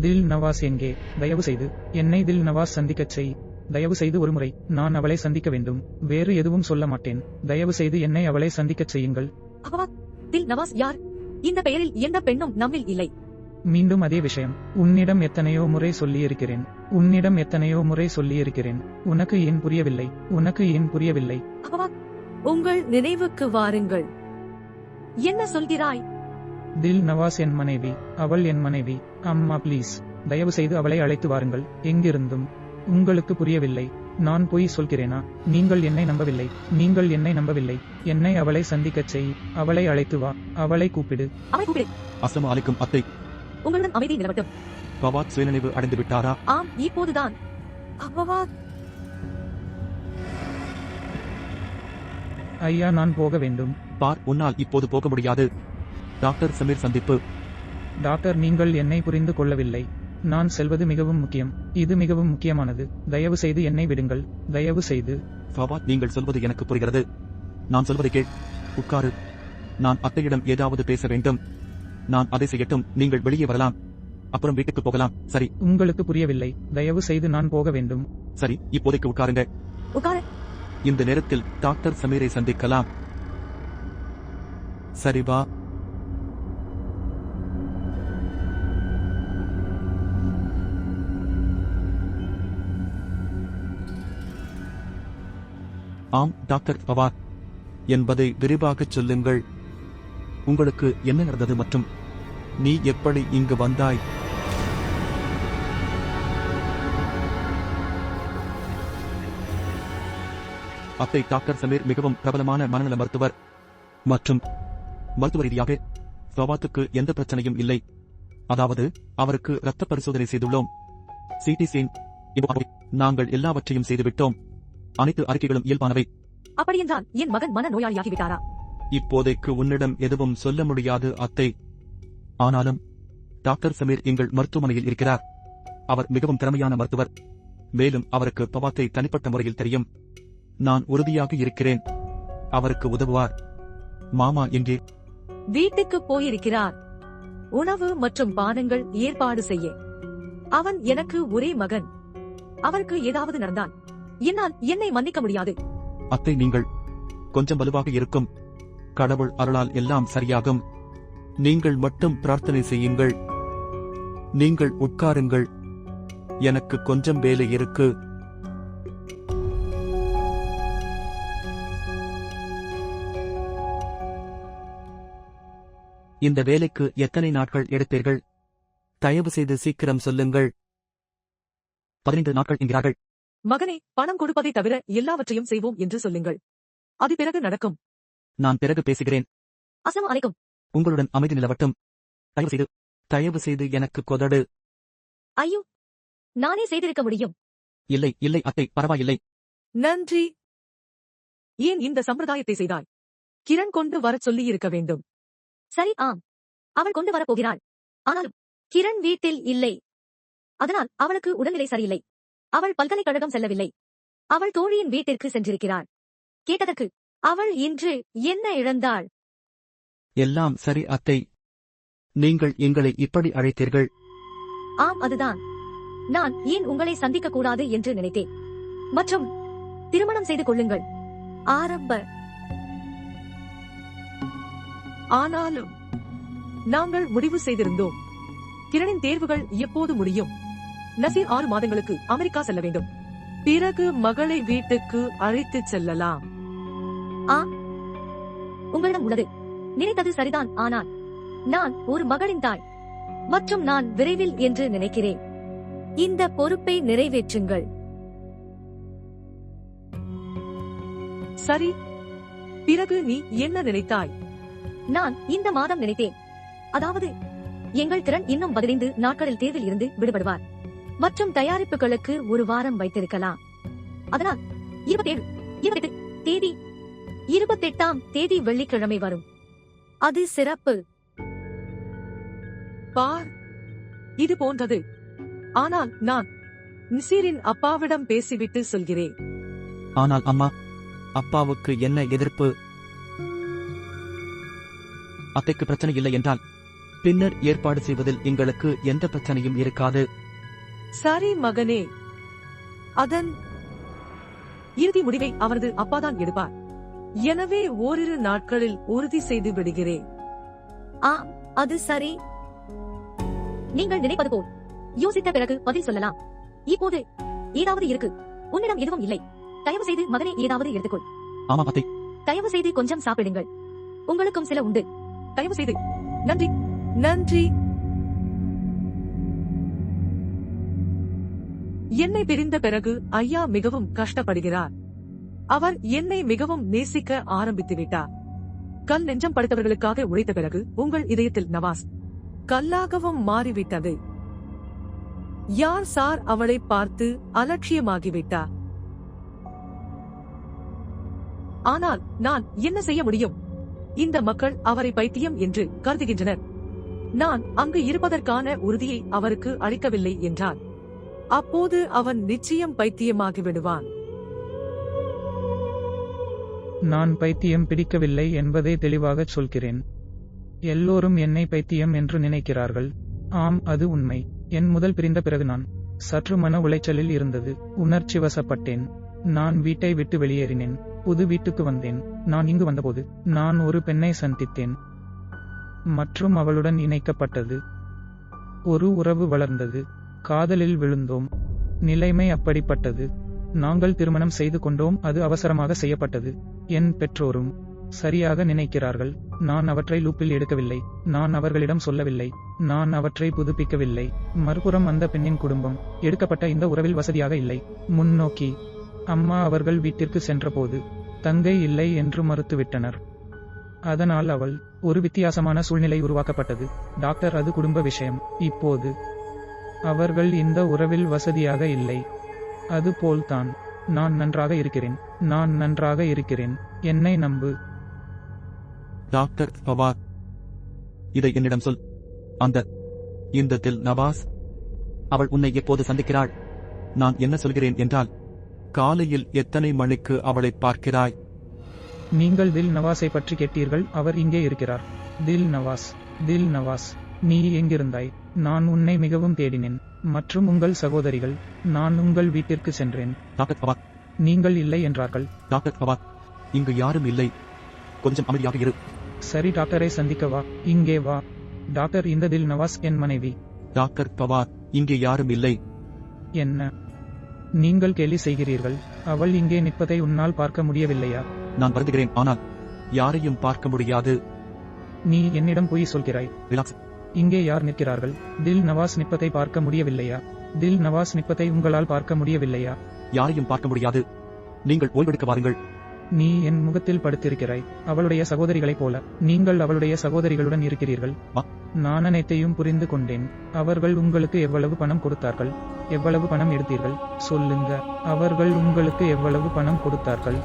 தில் நவாஸ் எங்கே? தயவு செய்து என்னை தில் நவாஸ் சந்திக்கச் செய். தயவு செய்து ஒருமுறை நான் அவளை சந்திக்க வேண்டும். வேறு எதுவும் சொல்ல மாட்டேன். தயவு செய்து என்னை அவளை சந்திக்கச் செய்யுங்கள். தில் நவாஸ் யார்? இந்த பெயரில் எந்த பெண்ணும் நம்மில் இல்லை. மீண்டும் அதே விஷயம். உன்னிடம் எத்தனையோ முறை சொல்லியிருக்கிறேன். உன்னிடம் எத்தனையோ முறை சொல்லியிருக்கிறேன். உனக்கு ஏன் புரியவில்லை? உனக்கு ஏன் புரியவில்லை? உங்கள் நினைவுக்கு வாருங்கள். என்ன சொல்கிறாய்? தில் நவாஸ் என் மனைவி, அவள் என் மனைவி. அம்மா ப்ளீஸ், தயவு செய்து அவளை அழைத்து வாருங்கள். எங்கிருந்தும். உங்களுக்கு புரியவில்லை. நான் பொய் சொல்கிறேனா? நீங்கள் என்னை நம்பவில்லை. நீங்கள் என்னை நம்பவில்லை. என்னை அவளை சந்திக்கச் செய். அவளை அழைத்து வா. அவளை கூப்பிடு. அவளை கூப்பிடு. அஸ்ஸலாமு அலைக்கும் அத்தை. உங்களுடன் அமைதி நிலவட்டும். பவாத் சுயநினைவு அடைந்து விட்டாரா? ஆம், இப்போதுதான். பவாத், ஐயா, நான் போக வேண்டும். பார், உன்னால் இப்போது போக முடியாது. டாக்டர் சமீர் சந்திப்பு. டாக்டர், நீங்கள் என்னை புரிந்து கொள்ளவில்லை. நான் செல்வது மிகவும் முக்கியம். இது மிகவும் முக்கியமானது. தயவு செய்து என்னை விடுங்கள். தயவு செய்து. பவாத், நீங்கள் சொல்வது எனக்கு புரிகிறது. நான் சொல்வதை கேள். உட்காரு. நான் அத்தையிடம் ஏதாவது பேச வேண்டும். நான் அதை செய்யட்டும். நீங்கள் வெளியே வரலாம். அப்புறம் வீட்டுக்கு போகலாம். சரி? உங்களுக்கு புரியவில்லை. தயவு செய்து நான் போக வேண்டும். சரி, இப்போதைக்கு உட்காருங்க. உட்காரு. இந்த நேரத்தில் டாக்டர் சமீரை சந்திக்கலாம். சரி, வா. ஆம், டாக்டர் பவாத். என்பதை விரிவாகச் சொல்லுங்கள். உங்களுக்கு என்ன நடந்தது மற்றும் நீ எப்படி இங்கு வந்தாய்? அத்தை, டாக்டர் சமீர் மிகவும் பிரபலமான மனநல மருத்துவர் மற்றும் மருத்துவ ரீதியாக பவாத்துக்கு எந்த பிரச்சனையும் இல்லை. அதாவது, அவருக்கு இரத்த பரிசோதனை செய்துள்ளோம். சிடி ஸ்கேன், நாங்கள் எல்லாவற்றையும் செய்துவிட்டோம். அனைத்து அறிக்கைகளும் இயல்பானவை. அப்படியென்றால் என் மகன் மன நோயாளியாகிவிட்டாரா? இப்போதைக்கு உன்னிடம் எதுவும் சொல்ல முடியாது அத்தை. ஆனாலும் டாக்டர் சமீர் எங்கள் மருத்துவமனையில் இருக்கிறார். அவர் மிகவும் திறமையான மருத்துவர். மேலும் அவருக்கு பவாத்தை தனிப்பட்ட முறையில் தெரியும். நான் உறுதியாக இருக்கிறேன். அவருக்கு உதவுவார். மாமா எங்கே? வீட்டுக்கு போயிருக்கிறார். உணவு மற்றும் பானங்கள் ஏற்பாடு செய்ய. அவன் எனக்கு ஒரே மகன். அவருக்கு ஏதாவது நடந்தால் என்னால் என்னை மன்னிக்க முடியாது. அத்தை, நீங்கள் கொஞ்சம் வலுவாக இருக்கும். கடவுள் அருளால் எல்லாம் சரியாகும். நீங்கள் மட்டும் பிரார்த்தனை செய்யுங்கள். நீங்கள் உட்காருங்கள். எனக்கு கொஞ்சம் வேலை இருக்கு. இந்த வேலைக்கு எத்தனை நாட்கள் எடுப்பீர்கள்? தயவு செய்து சீக்கிரம் சொல்லுங்கள். 15 நாட்கள் என்கிறார்கள். மகனே, பணம் கொடுப்பதை தவிர எல்லாவற்றையும் செய்வோம் என்று சொல்லுங்கள். அது பிறகு நடக்கும். நான் பிறகு பேசுகிறேன். அஸ்ஸலாமு அலைக்கும். உங்களுடன் அமைதி நிலவட்டும். தயவு செய்து எனக்கு கொதடு. ஐயோ, நானே செய்திருக்க முடியும். இல்லை இல்லை அத்தை, பரவாயில்லை. நன்றி. ஏன் இந்த சம்பிரதாயத்தை செய்தாய்? கிரண் கொண்டு வரச் சொல்லியிருக்க வேண்டும். சரி, ஆம், அவள் கொண்டு வரப் போகிறாள். ஆனாலும் கிரண் வீட்டில் இல்லை. அதனால் அவளுக்கு உடல்நிலை சரியில்லை. அவள் பல்கலைக்கழகம் செல்லவில்லை. அவள் தோழியின் வீட்டிற்கு சென்றிருக்கிறாள். கேட்டதற்கு அவள் இன்று என்ன இழந்தாள்? எல்லாம் சரி அத்தை. நீங்கள் எங்களை இப்படி அழைத்தீர்கள். ஆம், அதுதான். நான் ஏன் உங்களை சந்திக்க கூடாது என்று நினைத்தேன். மற்றும் திருமணம் செய்து கொள்ளுங்கள். ஆரம்ப. ஆனாலும் நாங்கள் முடிவு செய்திருந்தோம். கிரணின் தேர்வுகள் எப்போது முடியும்? நசீர் 6 மாதங்களுக்கு அமெரிக்கா செல்ல வேண்டும். பிறகு மகளை வீட்டுக்கு அழைத்துச் செல்லலாம். உங்களிடம் உள்ளது. நினைத்தது சரிதான். ஆனால் நான் ஒரு மகளின் தாய் மற்றும் நான் விரைவில் என்று நினைக்கிறேன். இந்த பொறுப்பை நிறைவேற்றுங்கள். சரி, பிறகு நீ என்ன நினைத்தாய்? நான் இந்த மாதம் நினைத்தேன். அதாவது எங்கள் திறன் இன்னும் 15 நாட்களில் தேர்வில் இருந்து விடுபடுவார் மற்றும் தயாரிப்புகளுக்கு ஒரு வாரம் வைத்திருக்கலாம். அதனால் 27, 28 தேதி 28ஆம் தேதி வெள்ளிக்கிழமை வரும். அது சிறப்பு. பார், இது போன்றது. ஆனால் நான் நசீரின் அப்பாவிடம் பேசிவிட்டு சொல்கிறேன். ஆனால் அம்மா, அப்பாவுக்கு என்ன எதிர்ப்பு? அத்தைக்கு பிரச்சனை இல்லை என்றால் பின்னர் ஏற்பாடு செய்வதில் எங்களுக்கு எந்த பிரச்சனையும் இருக்காது. சரி மகனே, அதன் இறுதி முடிவை அவரது அப்பாதான் எடுப்பார். எனவே ஓரிரு நாட்களில் உறுதி செய்து விடுகிறேன். அது சரி. நீங்கள் நினைப்பது போல் யோசித்த பிறகு பதில் சொல்லலாம். இப்போது ஏதாவது இருக்கு. உன்னிடம் எதுவும் இல்லை. தயவு செய்து மகனே ஏதாவது எடுத்துக்கொள். ஆமா அத்தை. தயவு செய்து கொஞ்சம் சாப்பிடுங்கள். உங்களுக்கும் சில உண்டு. தயவு செய்து. நன்றி. நன்றி. என்னை பிரிந்த பிறகு ஐயா மிகவும் கஷ்டப்படுகிறார். அவர் என்னை மிகவும் நேசிக்க ஆரம்பித்து விட்டார். கல் நெஞ்சம் படைத்தவர்களுக்காக உழைத்த பிறகு உங்கள் இதயத்தில் நவாஸ் கல்லாகவும் மாறிவிட்டது. யார் சார் அவளை பார்த்து அலட்சியமாகிவிட்டார். ஆனால் நான் என்ன செய்ய முடியும்? இந்த மக்கள் அவரை பைத்தியம் என்று கருதுகின்றனர். நான் அங்கு இருப்பதற்கான உறுதியை அவருக்கு அளிக்கவில்லை என்றால் அப்போது அவன் நிச்சயம் பைத்தியமாகி விடுவான். நான் பைத்தியம் பிடிக்கவில்லை என்பதை தெளிவாகச் சொல்கிறேன். எல்லோரும் என்னை பைத்தியம் என்று நினைக்கிறார்கள். ஆம், அது உண்மை. என் முதல் பிரிந்த பிறகு நான் சற்று மன உளைச்சலில் இருந்தது. உணர்ச்சிவசப்பட்டேன். நான் வீட்டை விட்டு வெளியேறினேன். புது வீட்டுக்கு வந்தேன். நான் இங்கு வந்தபோது நான் ஒரு பெண்ணை சந்தித்தேன் மற்றும் அவளுடன் இணைக்கப்பட்டது. ஒரு உறவு வளர்ந்தது. காதலில் விழுந்தோம். நிலைமை அப்படிப்பட்டது. நாங்கள் திருமணம் செய்து கொண்டோம். அது அவசரமாக செய்யப்பட்டது. என் பெற்றோரும் சரியாக நினைக்கிறார்கள். நான் அவற்றை லூப்பில் எடுக்கவில்லை. நான் அவர்களிடம் சொல்லவில்லை. நான் அவற்றை புதுப்பிக்கவில்லை. மறுபுறம் அந்த பெண்ணின் குடும்பம் எடுக்கப்பட்ட இந்த உறவில் வசதியாக இல்லை. முன்னோக்கி அம்மா அவர்கள் வீட்டிற்கு சென்றபோது தங்கை இல்லை என்று மறுத்துவிட்டனர். அதனால் அவள் ஒரு வித்தியாசமான சூழ்நிலை உருவாக்கப்பட்டது. டாக்டர், அது குடும்ப விஷயம். இப்போது அவர்கள் இந்த உறவில் வசதியாக இல்லை. அதுபோல்தான் நான் நன்றாக இருக்கிறேன். நான் நன்றாக இருக்கிறேன். என்னை நம்பு. டாக்டர் ஃபவாத், இதை என்னிடம் சொல். இந்த தில் நவாஸ், அவள் உன்னை எப்போது சந்திக்கிறாள்? நான் என்ன சொல்கிறேன் என்றால், காலையில் எத்தனை மணிக்கு அவளை பார்க்கிறாய்? நீங்கள் தில் நவாஸை பற்றி கேட்டீர்கள். அவர் இங்கே இருக்கிறார். தில் நவாஸ், தில் நவாஸ், நீ எங்கிருந்தாய்? நான் உன்னை மிகவும் தேடினேன். மற்றும் உங்கள் சகோதரிகள். நான் உங்கள் வீட்டிற்கு சென்றேன். டாக்டர் ஃபவாத், நீங்கள் இல்லை என்றார்கள். டாக்டர் ஃபவாத், இங்கு யாரும் இல்லை. கொஞ்சம் அமைதியாக இரு. சரி, டாக்டரை சந்திக்க வா. இங்கே வா. டாக்டர், இந்த தில் நவாஸ் என் மனைவி. டாக்டர் ஃபவாத், இங்கே யாரும் இல்லை. என்ன நீங்கள் கேலி செய்கிறீர்கள்? அவள் இங்கே நிற்பதை உன்னால் பார்க்க முடியவில்லையா? நான் வருந்துகிறேன், ஆனால் யாரையும் பார்க்க முடியாது. நீ என்னிடம் பொய் சொல்கிறாய். ரிலாக்ஸ். இங்கே யார் நிற்கிறார்கள்? தில் நவாஸ் நிற்பதை பார்க்க முடியவில்லையா? தில் நவாஸ் நிற்பதை உங்களால் பார்க்க முடியவில்லையா? யாரையும் பார்க்க முடியாது. நீங்கள் ஓய்வெடுக்க வாருங்கள். நீ என் முகத்தில் படுத்திருக்கிறாய். அவளுடைய சகோதரிகளைப் போல. நீங்கள் அவளுடைய சகோதரிகளுடன் இருக்கிறீர்கள். நான் அனைத்தையும் புரிந்து கொண்டேன். அவர்கள் உங்களுக்கு எவ்வளவு பணம் கொடுத்தார்கள்? எவ்வளவு பணம் எடுத்தீர்கள்? சொல்லுங்க. அவர்கள் உங்களுக்கு எவ்வளவு பணம் கொடுத்தார்கள்?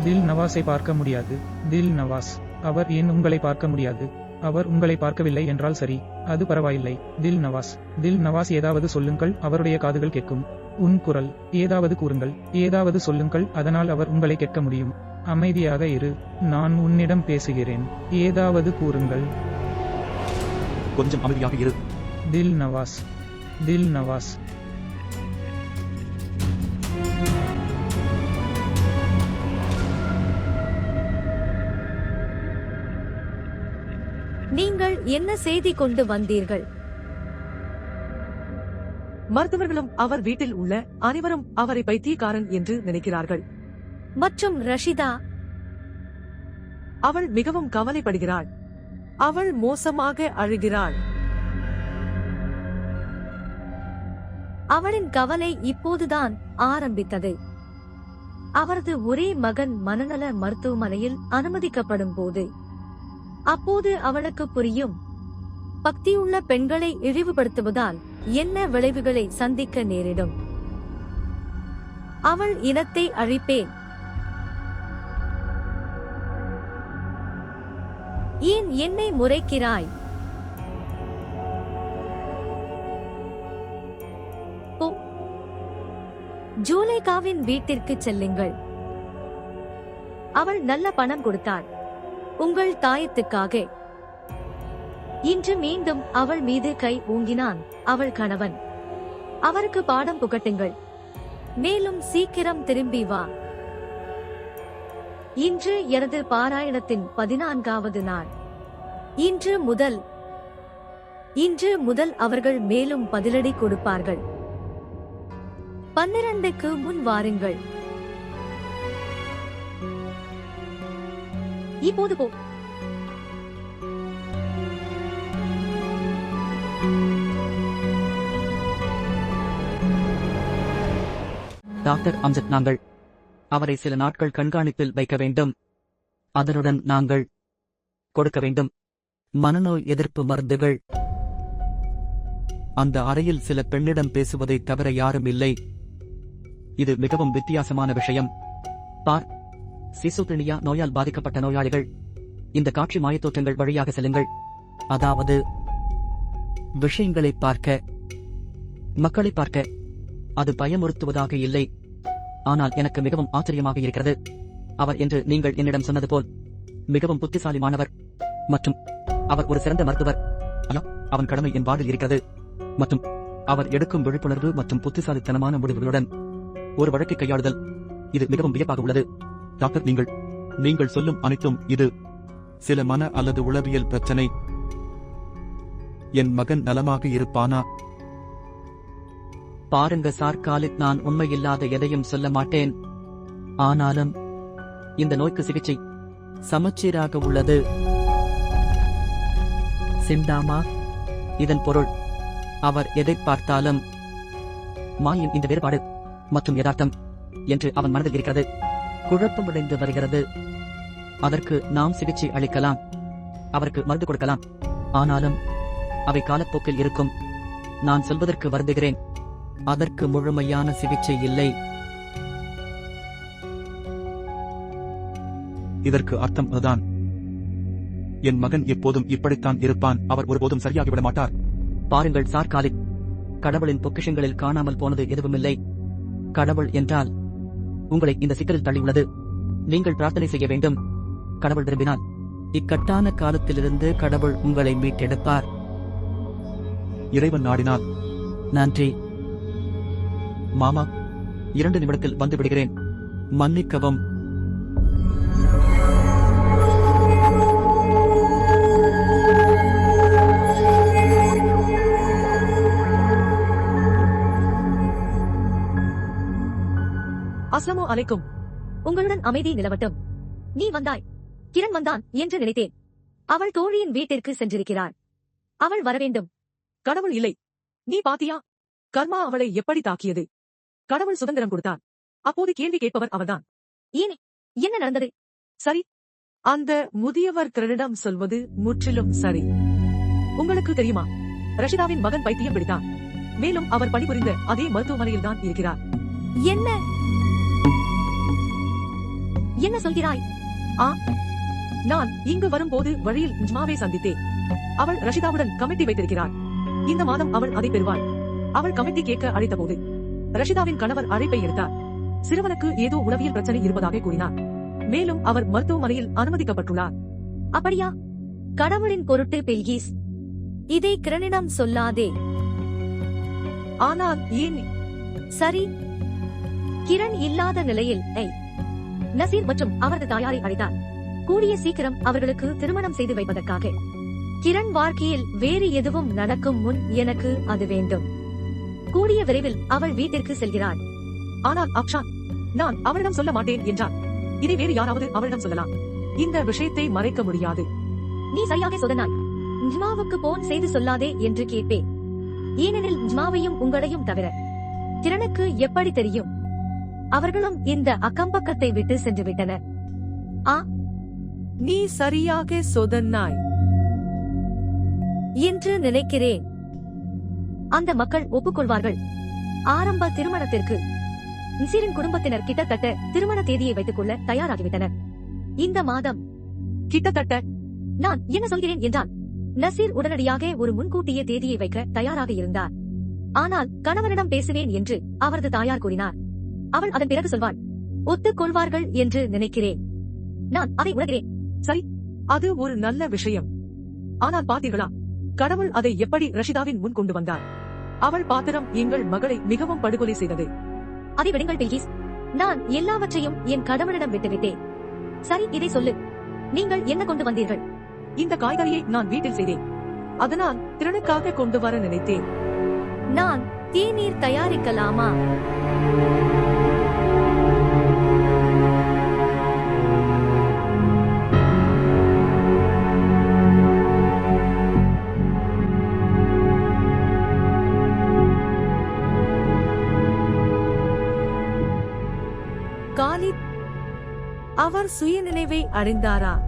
தில் நவாஸை பார்க்க முடியாது. தில் நவாஸ், அவர் ஏன் உங்களை பார்க்க முடியாது? அவர் உங்களை பார்க்கவில்லை என்றால் சரி, அது பரவாயில்லை. தில் நவாஸ், தில் நவாஸ், ஏதாவது சொல்லுங்கள். அவருடைய காதுகள் கேட்கும். உன் குரல். ஏதாவது கூறுங்கள். ஏதாவது சொல்லுங்கள். அதனால் அவர் உங்களை கேட்க முடியும். அமைதியாக இரு. நான் உன்னிடம் பேசுகிறேன். ஏதாவது கூறுங்கள். கொஞ்சம் அமைதியாக இரு. தில் நவாஸ், தில் நவாஸ். நீங்கள் என்ன செய்தி கொண்டு வந்தீர்கள்? மருத்துவர்களும் அவர் வீட்டில் உள்ள அனைவரும் அவரை பைத்தியக்காரன் என்று நினைக்கிறார்கள். மற்றும் ரஷிதா, அவள் மிகவும் கவலைப்படுகிறாள். அவள் மோசமாக அழுகிறாள். அவளின் கவலை இப்போதுதான் ஆரம்பித்தது. அவரது ஒரே மகன் மனநல மருத்துவமனையில் அனுமதிக்கப்படும் போது அப்போது அவளுக்கு புரியும். பக்தியுள்ள பெண்களை இழிவுபடுத்துவதால் என்ன விளைவுகளை சந்திக்க நேரிடும். அவள் இனத்தை அழிப்பேன். ஏன் என்னை முறைக்கிறாய்? போ. ஜூலைகாவின் வீட்டிற்கு செல்லுங்கள். அவள் நல்ல பணம் கொடுத்தாள் உங்கள் தாயத்துக்காக. இன்று மீண்டும் அவள் மீது கை ஓங்கினான் அவள் கணவன். அவருக்கு பாடம் புகட்டுங்கள். மேலும் சீக்கிரம் திரும்பி வா. இன்று எனது பாராயணத்தின் 14வது நாள். இன்று முதல் அவர்கள் மேலும் பதிலடி கொடுப்பார்கள். 12க்கு முன் வாருங்கள். இப்போது போ. டாக்டர் அம்ஜத், நாங்கள் அவரை சில நாட்கள் கண்காணிப்பில் வைக்க வேண்டும். அதனுடன் நாங்கள் கொடுக்க வேண்டும் மனநோய் எதிர்ப்பு மருந்துகள். அந்த அறையில் சில பெண்ணிடம் பேசுவதைத் தவிர யாரும் இல்லை. இது மிகவும் வித்தியாசமான விஷயம். பார், சிசோப்ரினியா நோயால் பாதிக்கப்பட்ட நோயாளிகள். இந்த காட்சி மாயத்தோற்றங்கள் வழியாக செல்லுங்கள். அதாவது விஷயங்களை பார்க்க, மக்களை பார்க்க. அது பயமுறுத்துவதாக இல்லை, ஆனால் எனக்கு மிகவும் ஆச்சரியமாக இருக்கிறது. அவர் என்று நீங்கள் என்னிடம் சொன்னது போல் மிகவும் புத்திசாலிமானவர் மற்றும் அவர் ஒரு சிறந்த மருத்துவர். அவன் கடமை என் வாழ்வில் இருக்கிறது மற்றும் அவர் எடுக்கும் விழிப்புணர்வு மற்றும் புத்திசாலித்தனமான முடிவுகளுடன் ஒரு வழக்கை கையாளுதல். இது மிகவும் வியப்பாக உள்ளது. டாக்டர், நீங்கள் சொல்லும் அனைத்தும் இது சில மன அல்லது உளவியல் பிரச்சனை. என் மகன் நலமாக இருப்பானா? பாருங்க சார் காலித், நான் உண்மையில்லாத எதையும் சொல்ல மாட்டேன். ஆனாலும் இந்த நோய்க்கு சிகிச்சை சமச்சீராக உள்ளது. சிந்தாமா, இதன் பொருள் அவர் எதை பார்த்தாலும் மாயின் இந்த வேறுபாடு மற்றும் யதார்த்தம் என்று அவன் மனதில் இருக்கிறது. குழப்பமடைந்து வருகிறது. அதற்கு நாம் சிகிச்சை அளிக்கலாம், அவருக்கு மருந்து கொடுக்கலாம். ஆனாலும் அவை காலப்போக்கில் இருக்கும். நான் சொல்வதற்கு வருந்துகிறேன், அதற்கு முழுமையான சிகிச்சை இல்லை. இதற்கு அர்த்தம் அதுதான். என் மகன் எப்போதும் இப்படித்தான் இருப்பான். அவர் ஒருபோதும் சரியாகிவிட மாட்டார். பாருங்கள் சார் காலித், கடவுளின் பொக்கிஷங்களில் காணாமல் போனது எதுவுமில்லை. கடவுள் என்றால் உங்களை இந்த சிக்கலில் தள்ளியுள்ளது. நீங்கள் பிரார்த்தனை செய்ய வேண்டும். கடவுள் விரும்பினால் இக்கட்டான காலத்திலிருந்து கடவுள் உங்களை மீட்டெடுப்பார். இறைவன் நாடினால். நன்றி மாமா, 2 நிமிடத்தில் வந்து விடுகிறேன். மன்னிக்கவும். அஸ்ஸலாமு அலைக்கும். உங்களுடன் அமைதி நிலவட்டும். நீ வந்தாய், கிரண் வந்தான் என்று நினைத்தேன். அவள் தோழியின் வீட்டிற்கு சென்றிருக்கிறாள். அவள் வரவேண்டும். கடவுள் இல்லை. நீ பாத்தியா கர்மா அவளை எப்படி தாக்கியது? கடவுள் சுதந்திரம் கொடுத்தார். அப்போது கேள்வி கேட்பவர் அவர்தான். ஏன், என்ன நடந்தது? சரி, அந்த முதியவர் கிரணிடம் சொல்வது முற்றிலும் சரி. உங்களுக்கு தெரியுமா, ரஷிதாவின் மகன் பைத்தியம் பிடித்தான். மேலும் அவர் பணிபுரிந்த அதே மருத்துவமனையில் தான் இருக்கிறார். என்ன சொல்கிறாய்? நான் இங்கு வரும்போது வழியில் ஜ்மாவை சந்தித்தேன். அவள் ரஷிதாவுடன் கமிட்டி வைத்திருக்கிறார். இந்த மாதம் அவள் அதை பெறுவாள். அவள் கமிட்டி கேட்க அழைத்தபோது ரஷிதாவின் கணவர் அழைப்பை எடுத்தார். சிறுவனுக்கு ஏதோ உளவியல் பிரச்சனை இருப்பதாக கூறினார். மேலும் அவர் மருத்துவமனையில் அனுமதிக்கப்பட்டுள்ளார். அப்படியா? கடவுளின் பொருட்டு பெல்கீஸ், இதை கிரணிடம் சொல்லாதே. ஆனால் ஏன்? சரி, கிரண் இல்லாத நிலையில் நசீர் மற்றும் அவரது தாயாரை அழைத்தார். கூடிய சீக்கிரம் அவர்களுக்கு திருமணம் செய்து வைப்பதற்காக. கிரண் வாழ்க்கையில் வேறு எதுவும் நடக்கும் முன் எனக்கு அது வேண்டும். கூடிய விரைவில் அவள் வீட்டிற்கு செல்கிறாள். ஆனால் அக்ஷான், நான் அவளிடம் சொல்ல மாட்டேன் என்றான். இதை வேறு யாராவது அவளிடம் சொல்லலாம். இந்த விஷயத்தை மறைக்க முடியாது. நீ சரியாக சொன்னாய். ஜ்மாவுக்கு போன் செய்து சொல்லாதே என்று கேட்பேன். ஏனெனில் ஜ்மாவையும் உங்களையும் தவிர கிரணுக்கு எப்படி தெரியும்? அவர்களும் இந்த அக்கம்பக்கத்தை விட்டு சென்று விட்டனர். நீ சரியாக சொன்னாய் என்று நினைக்கிறேன். அந்த மக்கள் ஒப்புக்கொள்வார்கள். ஆரம்ப திருமணத்திற்கு நசீரின் குடும்பத்தினர் கிட்டத்தட்ட திருமண தேதியை வைத்துக் கொள்ள தயாராகிவிட்டனர். இந்த மாதம் கிட்டத்தட்ட நான் என்ன சொல்கிறேன் என்றான். நசீர் உடனடியாக ஒரு முன்கூட்டிய தேதியை வைக்க தயாராக இருந்தார். ஆனால் கணவனிடம் பேசுவேன் என்று அவரது தாயார் கூறினார். அவள் அதன் பிறகு சொல்வாள். ஒத்துக்கொள்வார்கள் என்று நினைக்கிறேன். நான் அதை உணர்கிறேன். சரி, அது ஒரு நல்ல விஷயம். ஆனால் பாத்தீர்களா, கடவுள் அதை எப்படி ரஷிதாவின் முன் கொண்டு வந்தார்? அவள் பாத்திரம் எங்கள் மகளை மிகவும் படுகொலை செய்தது. அதை விடுங்கள் பில்கிஸ். நான் எல்லாவற்றையும் என் கடவுளிடம் விட்டுவிட்டேன். சரி, இதை சொல்லு. நீங்கள் என்ன கொண்டு வந்தீர்கள்? இந்த காய்கறியை நான் வீட்டில் செய்தேன். அதனால் திறனுக்காக கொண்டு வர நினைத்தேன். நான் தேநீர் தயாரிக்கலாமா? காலித் அவர் சுயநினைவை அடைந்தாரா?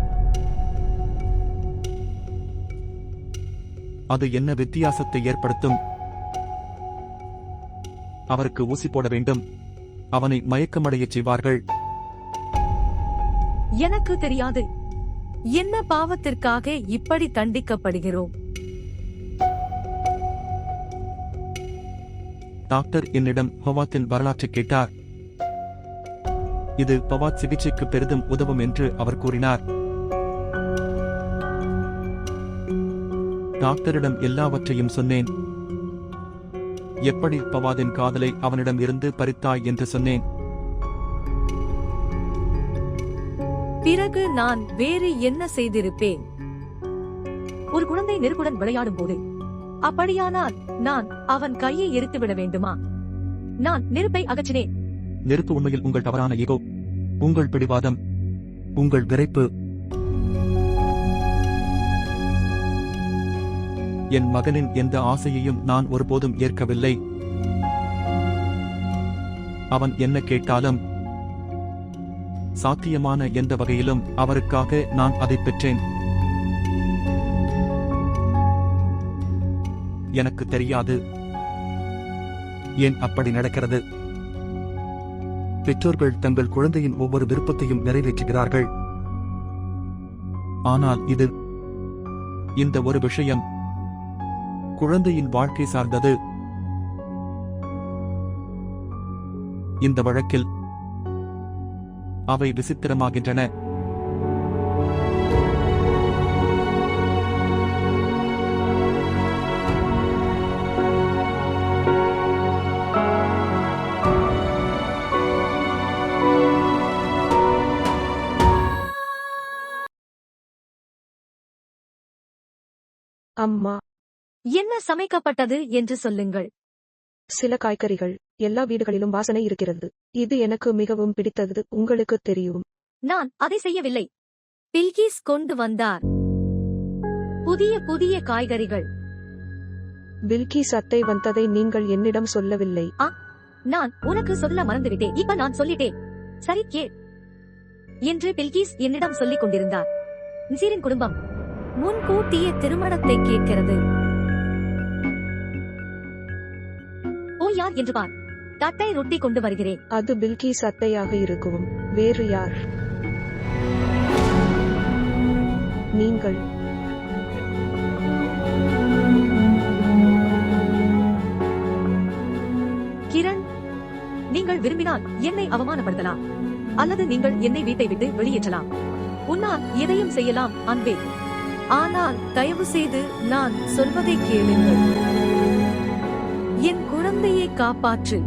அது என்ன வித்தியாசத்தை ஏற்படுத்தும்? அவருக்கு ஊசி போட வேண்டும். அவனை மயக்கமடையச் செய்வார்கள். எனக்கு தெரியாது. என்ன பாவத்திற்காக இப்படி தண்டிக்கப்படுகிறோம்? டாக்டர் என்னிடம் ஃபவாத்தின் வரலாற்றை கேட்டார். இது ஃபவாத் சிகிச்சைக்கு பெரிதும் உதவும் என்று அவர் கூறினார். டாக்டரிடம் எல்லாவற்றையும் சொன்னேன். எப்படி ஃபவாதின் காதலை அவனிடம் இருந்து பறித்தாய் என்று சொன்னேன். பிறகு நான் வேறு என்ன செய்திருப்பேன்? ஒரு குழந்தை நெருப்புடன் விளையாடும் போது, அப்படியானால் நான் அவன் கையை எரித்துவிட வேண்டுமா? நான் நெருப்பை அகற்றினேன். நெருப்பு உண்மையில் உங்கள் தவறான ஈகோ, உங்கள் பிடிவாதம், உங்கள் விரைப்பு. என் மகனின் எந்த ஆசையையும் நான் ஒருபோதும் ஏற்கவில்லை. அவன் என்ன கேட்டாலும், சாத்தியமான எந்த வகையிலும் அவருக்காக நான் அதைப் பெற்றேன். எனக்கு தெரியாது ஏன் அப்படி நடக்கிறது. பெற்றோர்கள் தங்கள் குழந்தையின் ஒவ்வொரு விருப்பத்தையும் நிறைவேற்றுகிறார்கள். ஆனால் இந்த ஒரு விஷயம் குழந்தையின் வாழ்க்கை சார்ந்தது. இந்த வழக்கில் அவை விசித்திரமாகின்றன. அம்மா, என்ன சமைக்கப்பட்டது என்று சொல்லுங்கள். சில காய்கறிகள். எல்லா வீடுகளிலும் வாசனை இருக்கிறது. இது எனக்கு மிகவும் பிடித்தது, உங்களுக்கு தெரியும். நான் அதை செய்யவில்லை. பில்கிஸ் கொண்டு வந்தார். புதிய காய்கறிகள். பில்கிஸ் அத்தை வந்ததை நீங்கள் என்னிடம் சொல்லவில்லை. நான் உனக்கு சொல்ல மறந்துவிட்டேன். இப்ப நான் சொல்லிட்டேன். சரி கேள் என்று பில்கிஸ் என்னிடம் சொல்லிக் கொண்டிருந்தார். நசீரின் குடும்பம் முன்கூட்டிய திருமணத்தை கேட்கிறது. ஓ, யார் என்று பார். தட்டை ரொட்டி கொண்டு வருகிறேன். அது பில்கிஸ் அத்தையாக இருக்கும். வேறு யார்? நீங்கள். கிரண், நீங்கள் விரும்பினால் என்னை அவமானப்படுத்தலாம், அல்லது நீங்கள் என்னை வீட்டை விட்டு வெளியேற்றலாம். உன்னால் எதையும் செய்யலாம் அன்பே. ஆனால் தயவு செய்து நான் சொல்வதை கேளுங்கள். என் குழந்தையை காப்பாற்று.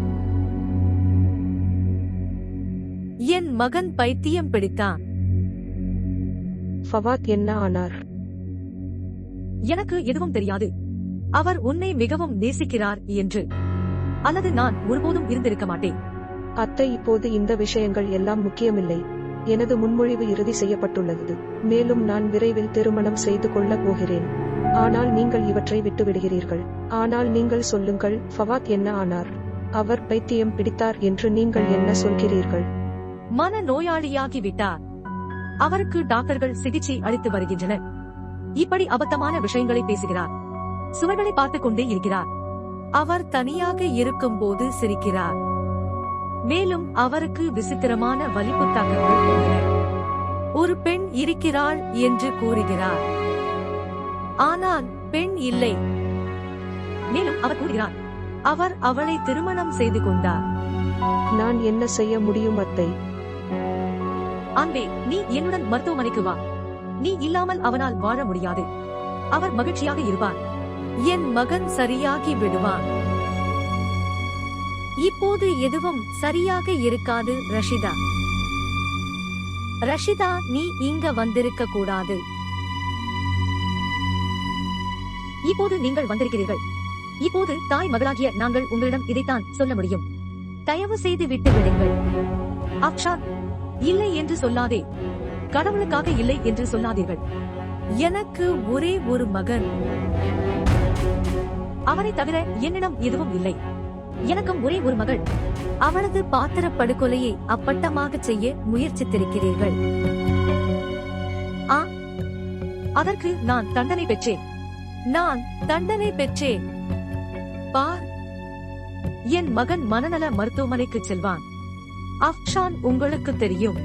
என் மகன் பைத்தியம் பிடித்தான். ஃபவாத் என்ன ஆனார்? எனக்கு எதுவும் தெரியாது. அவர் உன்னை மிகவும் நேசிக்கிறார் என்று. அல்லது நான் ஒருபோதும் இருந்திருக்க மாட்டேன். அத்தை, இப்போது இந்த விஷயங்கள் எல்லாம் முக்கியமில்லை. எனது முன்மொழிவு இறுதி செய்யப்பட்டுள்ளது. மேலும் நான் விரைவில் திருமணம் செய்து கொள்ளப் போகிறேன். ஆனால் நீங்கள் இவற்றை விட்டுவிடுகிறீர்கள். ஆனால் நீங்கள் சொல்லுங்கள், ஃபவாத் என்ன ஆனார்? அவர் பைத்தியம் பிடித்தார் என்று நீங்கள் என்ன சொல்கிறீர்கள்? மன நோயாளியாகி விட்டார். அவருக்கு டாக்டர்கள் சிகிச்சை அளித்து வருகின்றனர். இப்படி அபத்தமான விஷயங்களை பேசுகிறார். சுவர்களை பார்த்துக் கொண்டே இருக்கிறார். அவர் தனியாக இருக்கும்போது சிரிக்கிறார். மேலும் அவருக்கு விசித்திரமான வலிப்புத்தாக்கங்கள் உள்ளன. ஒரு பெண் இருக்கிறாள் என்று கூறுகிறார். ஆனால் பெண் இல்லை. மேலும் அவர் கூறுகிறார், அவர் அவளை திருமணம் செய்து கொண்டார். நான் என்ன செய்ய முடியும் அத்தை? அன்பே, நீ என்னுடன் மருத்துவமனைக்கு வா. நீ இல்லாமல் அவனால் வாழ முடியாது. அவர் மகிழ்ச்சியாக இருப்பார். என் மகன் சரியாகி விடுவான். இப்போது எதுவும் சரியாக இருக்காது ரஷிதா. ரஷிதா, நீ இங்க வந்திருக்க கூடாது. இப்போது நீங்கள் வந்திருக்கிறீர்கள். இப்போது தாய் மகளாகிய நாங்கள் உங்களிடம் இதைத்தான் சொல்ல முடியும். தயவு செய்து விட்டு விடுங்கள். அக்ஷான், இல்லை என்று சொல்லாதே. கடவுளுக்காக இல்லை என்று சொல்லாதீர்கள். எனக்கு ஒரே ஒரு மகன். அவரை தவிர என்னிடம் எதுவும் இல்லை. எனக்கும் ஒரே ஒரு மகள். அவளது பாத்திர படுகொலையை அப்பட்டமாக செய்ய முயற்சித்திருக்கிறீர்கள். அதற்கு நான் தண்டனை பெற்றேன். நான் தண்டனை பெற்றேன். பார், என் மகன் மனநல மருத்துவமனைக்கு செல்வான். அஃப்ஷான், உங்களுக்கு தெரியும்,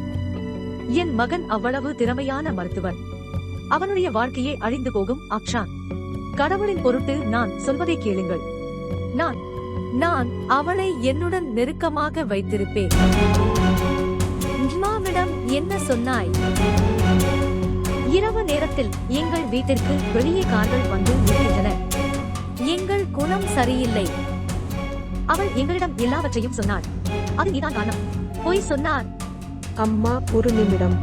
என் மகன் அவ்வளவு திறமையான மருத்துவன். அவனுடைய வாழ்க்கையே அழிந்து போகும். அஃப்ஷான், கடவுளின் பொருட்டு நான் சொல்வதை கேளுங்கள். நான் அவளை என்னுடன் நெருக்கமாக வைத்திருப்பேன். இமாமிடம் என்ன சொன்னாய்? இரவு நேரத்தில் எங்கள் வீட்டிற்கு வெளியே கார்கள் வந்து நிற்கின்றன. எங்கள் குணம் சரியில்லை. அவள் எங்களிடம் எல்லாவற்றையும் சொன்னாள். அது நீதான் காரணம். பொய் சொன்னார். அம்மா, ஒரு நிமிடம்.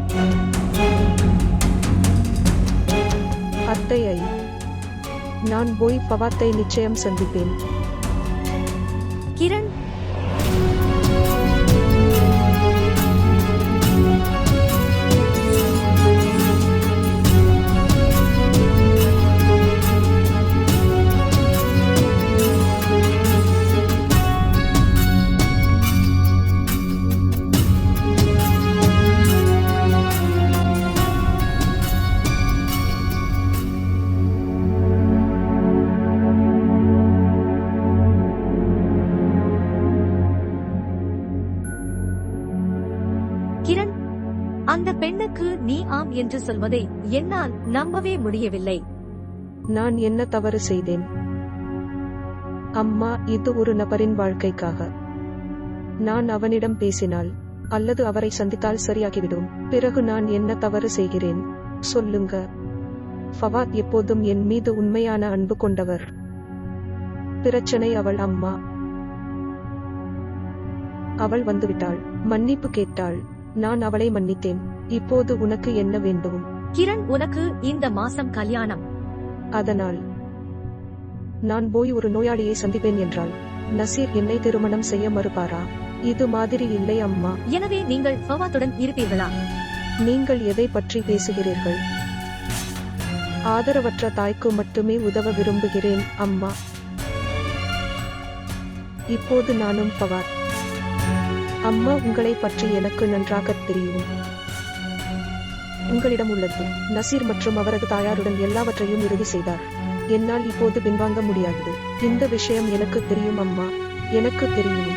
அத்தையை, நான் போய் ஃபவாத்தை நிச்சயம் சந்திப்பேன். கிரண், கிரண், அந்த பெண்ணுக்கு நீ ஆம் என்று சொல்வதை என்னால் நம்பவே முடியவில்லை. நான் என்ன தவறு செய்தேன்? அம்மா, இது ஒரு நபரின் வாழ்க்கைக்காக. நான் அவனிடம் பேசினால் அல்லது அவரை சந்தித்தால் சரியாகிவிடும். பிறகு நான் என்ன தவறு செய்கிறேன்? சொல்லுங்க. ஃபவாத் எப்போதும் என் மீது உண்மையான அன்பு கொண்டவர். பிரச்சனை அவள் அம்மா. அவள் வந்துவிட்டாள், மன்னிப்பு கேட்டாள். நான் அவளை மன்னித்தேன். இப்போது உனக்கு என்ன வேண்டும்? கிரண், உனக்கு இந்த மாசம் கல்யாணம். அதனால் நான் போய் ஒரு நோயாளியை சந்திப்பேன் என்றால் நசீர் என்னை திருமணம் செய்ய மறுப்பாரா? இது மாதிரி இல்லை அம்மா. எனவே நீங்கள் ஃபவாத்துடன் இருப்பீர்களா? நீங்கள் எதை பற்றி பேசுகிறீர்கள்? ஆதரவற்ற தாய்க்கு மட்டுமே உதவ விரும்புகிறேன் அம்மா. இப்போது நானும் ஃபவாத். அம்மா, உங்களை பற்றி எனக்கு நன்றாக தெரியும். உங்களிடம் உள்ளது. நசீர் மற்றும் அவரது தாயாருடன் எல்லாவற்றையும் இறுதி செய்தார். என்னால் இப்போது பின்வாங்க முடியாது. இந்த விஷயம் எனக்கு தெரியும் அம்மா, எனக்கு தெரியும்.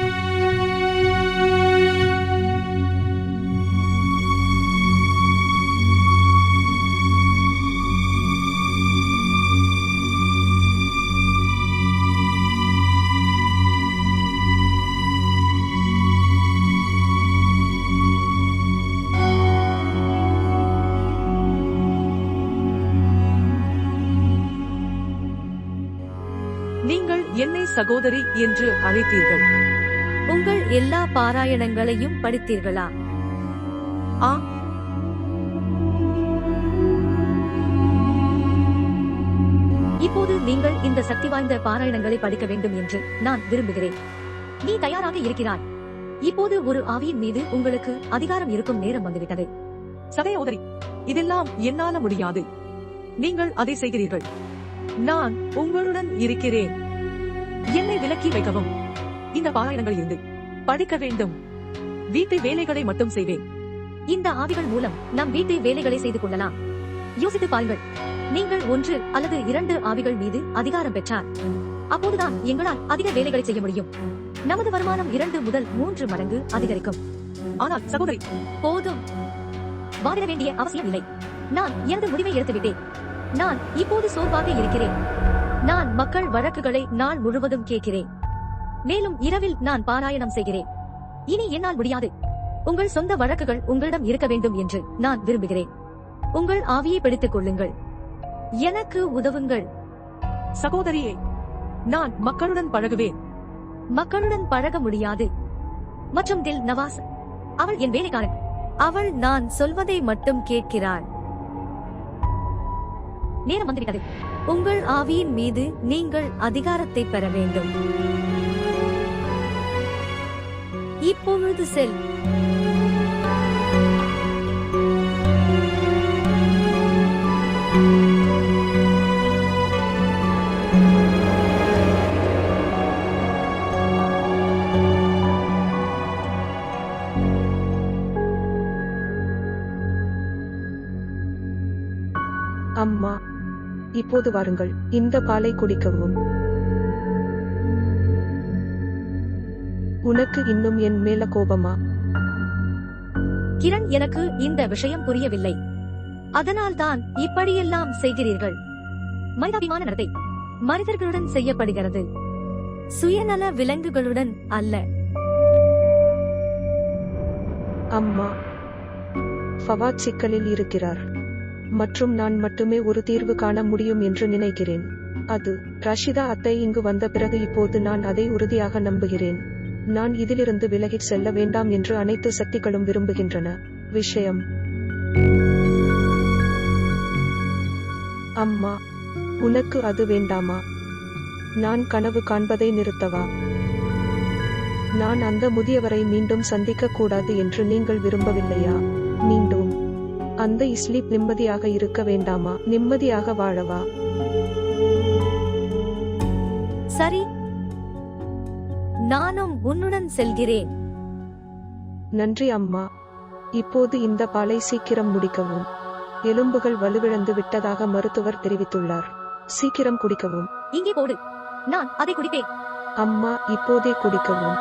நீங்கள் என்னை சகோதரி என்று அழைத்தீர்கள். உங்கள் எல்லா பாராயணங்களையும் படித்தீர்களா? ஆம். இப்போது நீங்கள் இந்த சக்தி வாய்ந்த பாராயணங்களை படிக்க வேண்டும் என்று நான் விரும்புகிறேன். நீ தயாராக இருக்கிறாய்? இப்போது ஒரு ஆவியின் மீது உங்களுக்கு அதிகாரம் இருக்கும் நேரம் வந்துவிட்டது. சகோதரி, இதெல்லாம் என்னால முடியாது. நீங்கள் அதை செய்கிறீர்கள். நான் உங்களுடன் இருக்கிறேன். என்னை விலக்கி வைக்கவும். இந்த பாராயணங்கள் இருந்து படிக்க வேண்டும். வீட்டு வேலைகளை மட்டும் செய்வேன். இந்த ஆவிகள் மூலம் நம் வீட்டு வேலைகளை செய்து கொள்ளலாம். யோசித்து பாருங்கள். நீங்கள் 1 அல்லது 2 ஆவிகள் மீது அதிகாரம் பெற்றார். அப்போதுதான் எங்களால் அதிக வேலைகளை செய்ய முடியும். நமது வருமானம் 2 முதல் 3 மடங்கு அதிகரிக்கும். ஆனால் சகோதரி, போதும். வாதிட வேண்டிய அவசியம் இல்லை. நான் எனது முடிவை எடுத்துவிட்டேன். நான் இப்போது சோர்வாக இருக்கிறேன். நான் மக்கள் வழக்குகளை நாள் முழுவதும் கேட்கிறேன். மேலும் இரவில் நான் பாராயணம் செய்கிறேன். இனி என்னால் முடியாது. உங்கள் சொந்த வழக்குகள் உங்களிடம் இருக்க வேண்டும் என்று நான் விரும்புகிறேன். உங்கள் ஆவியை பிடித்துக் கொள்ளுங்கள். எனக்கு உதவுங்கள். சகோதரியே, நான் மக்களுடன் பழகுவேன். மக்களுடன் பழக முடியாது. மற்றும் தில் நவாஸ், அவள் என் வேலைக்காரன். அவள் நான் சொல்வதை மட்டும் கேட்கிறாள். நேரம் வந்துவிட்டது. உங்கள் ஆவியின் மீது நீங்கள் அதிகாரத்தை பெற வேண்டும். இப்பொழுது செல். அம்மா, இப்போது வாருங்கள், இந்த பாலை குடிக்கவும். உனக்கு இன்னும் என் மேல கோபமா? கிரண், எனக்கு இந்த விஷயம் புரியவில்லை. அதனால்தான் இப்படியெல்லாம் செய்கிறீர்கள். மனிதாபிமான நடத்தை மனிதர்களுடன் செய்யப்படுகிறது, சுயநல விலங்குகளுடன் அல்ல. அம்மா, ஃபவாத் சிக்கலில் இருக்கிறார் மற்றும் நான் மட்டுமே ஒரு தீர்வு காண முடியும் என்று நினைக்கிறேன். அது ரஷிதா அத்தை இங்கு வந்த பிறகு இப்போது நான் அதை உறுதியாக நம்புகிறேன். நான் இதிலிருந்து விலகிச் செல்ல வேண்டாம் என்று அனைத்து சக்திகளும் விரும்புகின்றன. விஷயம். அம்மா, உனக்கு அது வேண்டாமா? நான் கனவு காண்பதை நிறுத்தவா? நான் அந்த முதியவரை மீண்டும் சந்திக்க கூடாது என்று நீங்கள் விரும்பவில்லையா? மீண்டும் அந்த இஸ்லீப் நிம்மதியாக இருக்க வேண்டாமா? நிம்மதியாக வாழவா? சரி, நானும் உன்னுடன் செல்கிறேன். நன்றி அம்மா. இப்போது இந்த பாலை சீக்கிரம் முடிக்கவும். எலும்புகள் வலுவிழந்து விட்டதாக மருத்துவர் தெரிவித்துள்ளார். சீக்கிரம் குடிக்கவும். இங்கே போடு, நான் அதை குடிப்பேன். அம்மா, இப்போதே குடிக்கவும்.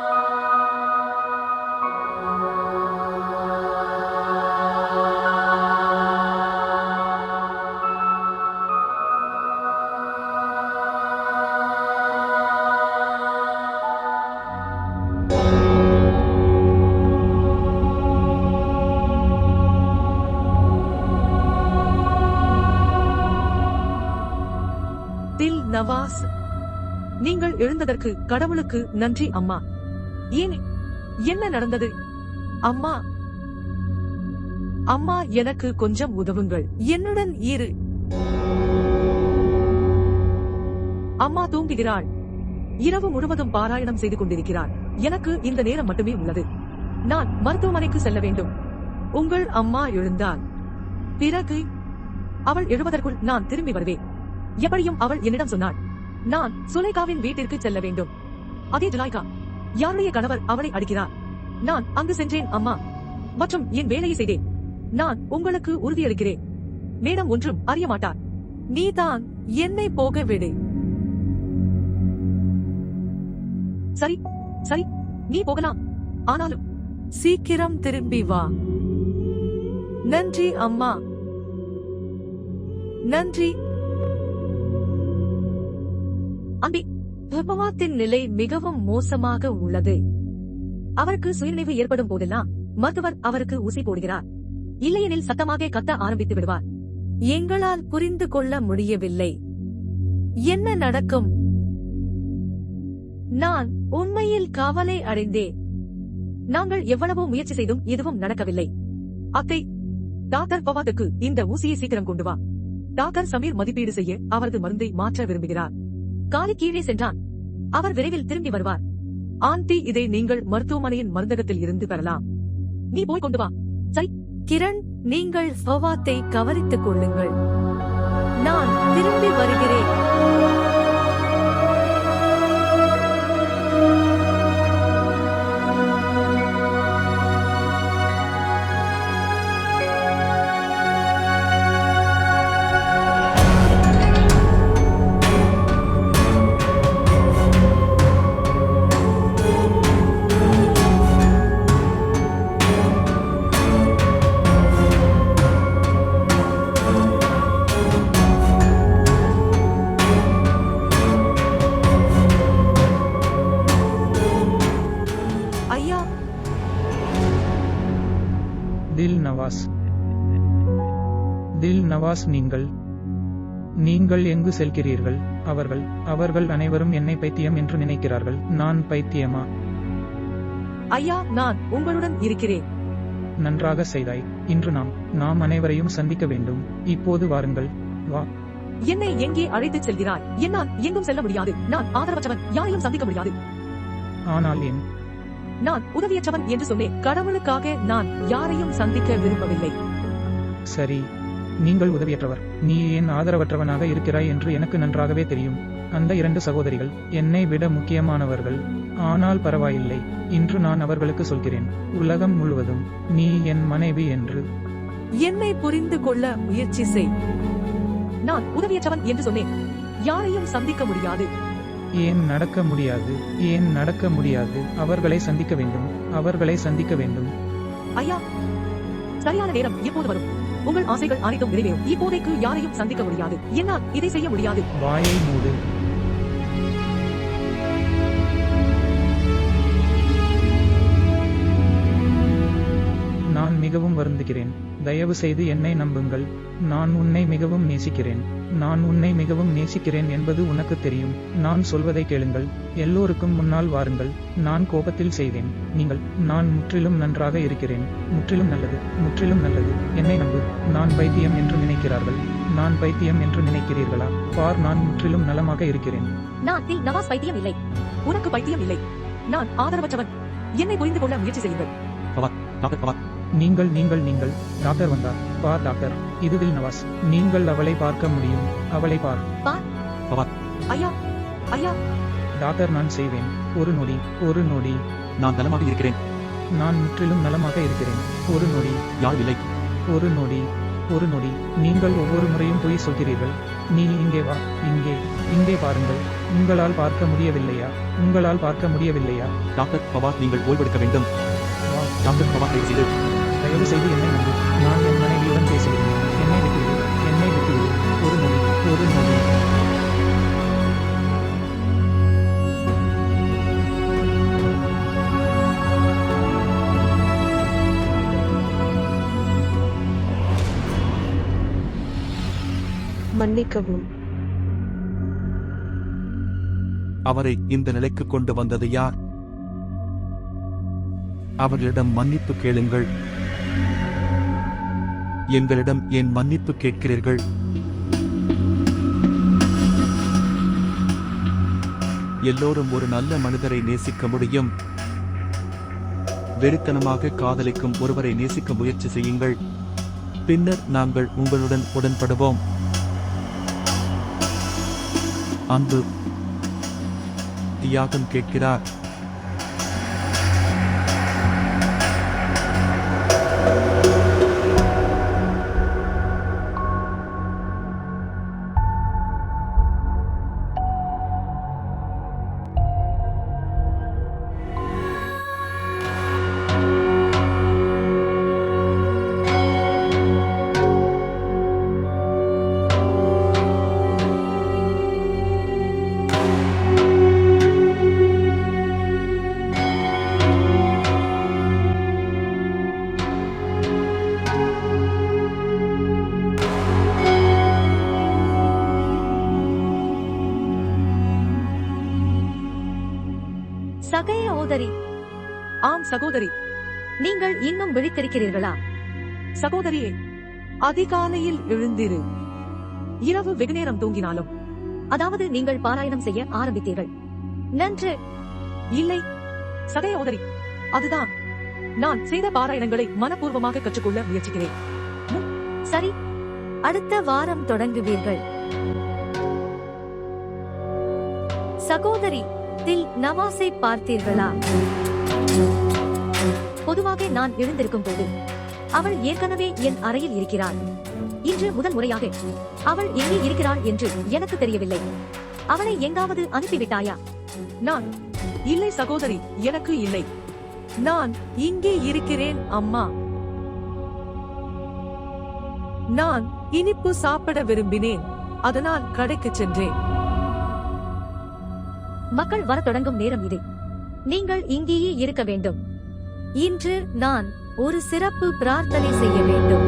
தில் நவாஸ், நீங்கள் எழுந்ததற்கு கடவுளுக்கு நன்றி அம்மா. ஏன், என்ன நடந்தது? அம்மா, அம்மா, எனக்கு கொஞ்சம் உதவுங்கள். என்னுடன் இரு. அம்மா தூங்குகிறாள். இரவு முழுவதும் பாராயணம் செய்து கொண்டிருக்கிறாள். எனக்கு இந்த நேரம் மட்டுமே உள்ளது. நான் மருத்துவமனைக்கு செல்ல வேண்டும். உங்கள் அம்மா எழுந்தாள் பிறகு அவள் எழுவதற்குள் நான் திரும்பி வருவேன். எப்படியும் அவள் என்னிடம் சொன்னாள், நான் சுலைகாவின் வீட்டிற்கு செல்ல வேண்டும். அதே ஜுலைகா, யாருடைய கணவர் அவளை அடிக்கிறார். நான் அங்கு சென்றேன் அம்மா, மற்றும் என் வேலையை செய்தேன். நான் உங்களுக்கு உறுதியளிக்கிறேன், மேடம் ஒன்றும் அறிய மாட்டார். நீதான் என்னை போக விடு. சரி சரி, நீ போகலாம். ஆனாலும் சீக்கிரம் திரும்பி வா. நன்றி அம்மா. நன்றி. அம்பி, ஃபவாத்தின் நிலை மிகவும் மோசமாக உள்ளது. அவருக்கு சுயநினைவு ஏற்படும் போதெல்லாம் மருத்துவர் அவருக்கு ஊசி போடுகிறார். இல்லையெனில் சத்தமாக கத்த ஆரம்பித்து விடுவார். எங்களால் புரிந்து கொள்ள முடியவில்லை. என்ன நடக்கும்? நான் உண்மையில் கவலை அடைந்தேன். நாங்கள் எவ்வளவோ முயற்சி செய்தும் எதுவும் நடக்கவில்லை. அத்தை, டாக்டர் ஃபவாத்துக்கு இந்த ஊசியை சீக்கிரம் கொண்டு வா. டாக்டர் சமீர் மதிப்பீடு செய்ய அவரது மருந்தை மாற்ற விரும்புகிறார். காலி கீழே சென்றான். அவர் விரைவில் திரும்பி வருவார். ஆண்டி, இதை நீங்கள் மருத்துவமனையின் மருந்தகத்தில் இருந்து பெறலாம். நீ போய் கொண்டு வா. சரி கிரண், நீங்கள் ஃபவாத்தை கவனித்துக் கொள்ளுங்கள். நான் திரும்பி வருகிறேன். தில் நவாஸ். தில் நவாஸ், நீங்கள் எங்கு செல்கிறீர்கள்? அவர்கள் அனைவரும் என்னை பைத்தியம் என்று நினைக்கிறார்கள். நான் பைத்தியமா? ஐயா, நான் உங்களுடன் இருக்கிறேன். நன்றாக செய்தாய். இன்று நாம் அனைவரையும் சந்திக்க வேண்டும். இப்போது வாருங்கள். வா. என்னை எங்கே அழைத்துச் செல்கிறாய்? என்னால் எங்கும் செல்ல முடியாது. நான் ஆதரவற்றவன், யாரையும் சந்திக்க முடியாது. ஆனால் ஏன்? நான் உதவியற்றவன் என்று சொன்னேன். கடவுளுக்காக நான் யாரையும் சந்திக்க விரும்பவில்லை. சரி, நீங்கள் உதவியற்றவர். நீ ஏன் ஆதரவற்றவனாக இருக்கிறாய் என்று எனக்கு நன்றாகவே தெரியும். அந்த 2 சகோதரிகள் என்னை விட முக்கியமானவர்கள். ஆனால் பரவாயில்லை, இன்று நான் அவர்களுக்கு சொல்கிறேன், உலகம் முழுவதும் நீ என் மனைவி என்று. என்னை புரிந்து கொள்ள முயற்சி செய். நான் உதவியற்றவன் என்று சொன்னேன். யாரையும் சந்திக்க முடியாது. ஏன் நடக்க முடியாது? ஏன் நடக்க முடியாது? அவர்களை சந்திக்க வேண்டும். ஐயா, சரியான நேரம் எப்போது வரும்? உங்கள் ஆசைகள் அனைத்தும் நிறைவேறும். இப்போதைக்கு யாரையும் சந்திக்க முடியாது. என்னால் இதை செய்ய முடியாது. வாயை மூடு. நான் மிகவும் வருந்துகிறேன். தயவு செய்து என்னை நம்புங்கள். நான் உன்னை மிகவும் நேசிக்கிறேன் என்பது உனக்கு தெரியும். நான் சொல்வதை கேளுங்கள். எல்லோருக்கும் முன்னால் வாருங்கள். நான் கோபத்தில் செய்தேன். நான் முற்றிலும் நன்றாக இருக்கிறேன். முற்றிலும் நல்லது. என்னை நம்பு. நான் பைத்தியம் என்று நினைக்கிறார்கள். நான் பைத்தியம் என்று நினைக்கிறீர்களா? பார், நான் முற்றிலும் நலமாக இருக்கிறேன். நான் தில் நவாஸ் பைத்தியம் இல்லை. உனக்கு பைத்தியம் இல்லை. நான் ஆதரவற்றவன். என்னை புரிந்து கொள்ள முயற்சி செய்யுங்கள். டாக்டர் பவார். நீங்கள் டாக்டர் வந்தார். பார் டாக்டர், இது தில் நவாஸ். நீங்கள் அவளை பார்க்க முடியும். அவளை பார். பவார். ஐயா. டாக்டர், நான் செய்வேன். ஒரு நொடி. நான் நலமாக இருக்கிறேன். நான் முற்றிலும் நலமாக இருக்கிறேன். ஒரு நொடி. யார் இல்லை. ஒரு நொடி. நீங்கள் ஒவ்வொரு முறையும் பொய் சொல்கிறீர்கள். நீ இங்கே வா. இங்கே பாருங்கள். உங்களால் பார்க்க முடியவில்லையா? டாக்டர் பவார், நீங்கள் ஓய்வெடுக்க வேண்டும். வா. டாக்டர் பவார், தயவு செய்து என்னை நம்பு. நான் என் மனைவியுடன் பேசுகிறேன். என்னை விட்டுவிடு. ஒரு நொடி. மன்னிக்கவும். அவரை இந்த நிலைக்கு கொண்டு வந்தது யார்? அவர்களிடம் மன்னிப்பு கேளுங்கள். எங்களிடம் ஏன் மன்னிப்பு கேட்கிறீர்கள்? எல்லோரும் ஒரு நல்ல மனிதரை நேசிக்க முடியும். வெறித்தனமாக காதலிக்கும் ஒருவரை நேசிக்க முயற்சி செய்யுங்கள். பின்னர் நாங்கள் உங்களுடன் உடன்படுவோம். அன்பு. தியாகம் கேட்கிறார். சகோதரி. ஆம் சகோதரி. நீங்கள் இன்னும் விழித்திருக்கிறீர்களா? சகோதரியே, அதிகாலையில் எழுந்திரு. இரவு வெகுநேரம் தூங்கினாலும். அதாவது நீங்கள் பாராயணம் செய்ய ஆரம்பித்தீர்கள். நன்று. இல்லை சகோதரி, அதுதான். நான் செய்த பாராயணங்களை மனப்பூர்வமாக கற்றுக்கொள்ள முயற்சிக்கிறேன். சரி, அடுத்த வாரம் தொடங்குவீர்கள். சகோதரி தில் நவாஸை பார்த்தீர்களா? பொதுவாக நான் எழுந்திருக்கும் போது அவள் ஏற்கனவே என் அறையில் இருக்கிறாள். இன்று முதல் முறையாக அவள் எங்கே இருக்கிறாள் என்று எனக்கு தெரியவில்லை. அவளை எங்காவது அனுப்பிவிட்டாயா? நான் இல்லை சகோதரி, எனக்கு இல்லை. நான் இங்கே இருக்கிறேன் அம்மா. நான் இனிப்பு சாப்பிட விரும்பினேன், அதனால் கடைக்கு சென்றேன். மக்கள் வரத் தொடங்கும் நேரம் இது. நீங்கள் இங்கேயே இருக்க வேண்டும். இன்று நான் ஒரு சிறப்பு பிரார்த்தனை செய்ய வேண்டும்.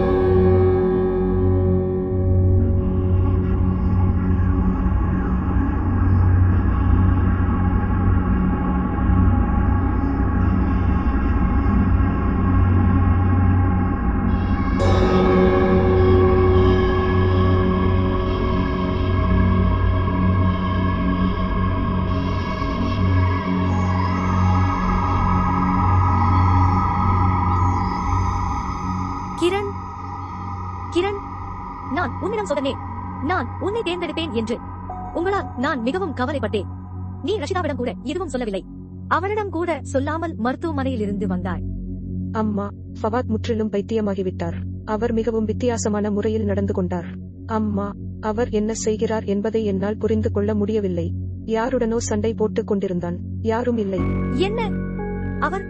கிரண், கிரண், நான் உன்னிடம் சொன்னேன், நான் உன்னை தேர்ந்தெடுப்பேன் என்று. உங்களால் நான் மிகவும் கவலைப்பட்டேன். நீ ரஷிதாவிடம் கூட எதுவும் சொல்லவில்லை. அவளிடம் கூட சொல்லாமல் மருத்துவமனையில் இருந்து வந்தாய். அம்மா, ஃபவாத் முற்றிலும் பைத்தியமாகிவிட்டார். அவர் மிகவும் வித்தியாசமான முறையில் நடந்து கொண்டார். அம்மா, அவர் என்ன செய்கிறார் என்பதை என்னால் புரிந்து கொள்ள முடியவில்லை. யாருடனோ சண்டை போட்டுக் கொண்டிருந்தான். யாரும் இல்லை. என்ன? அவர்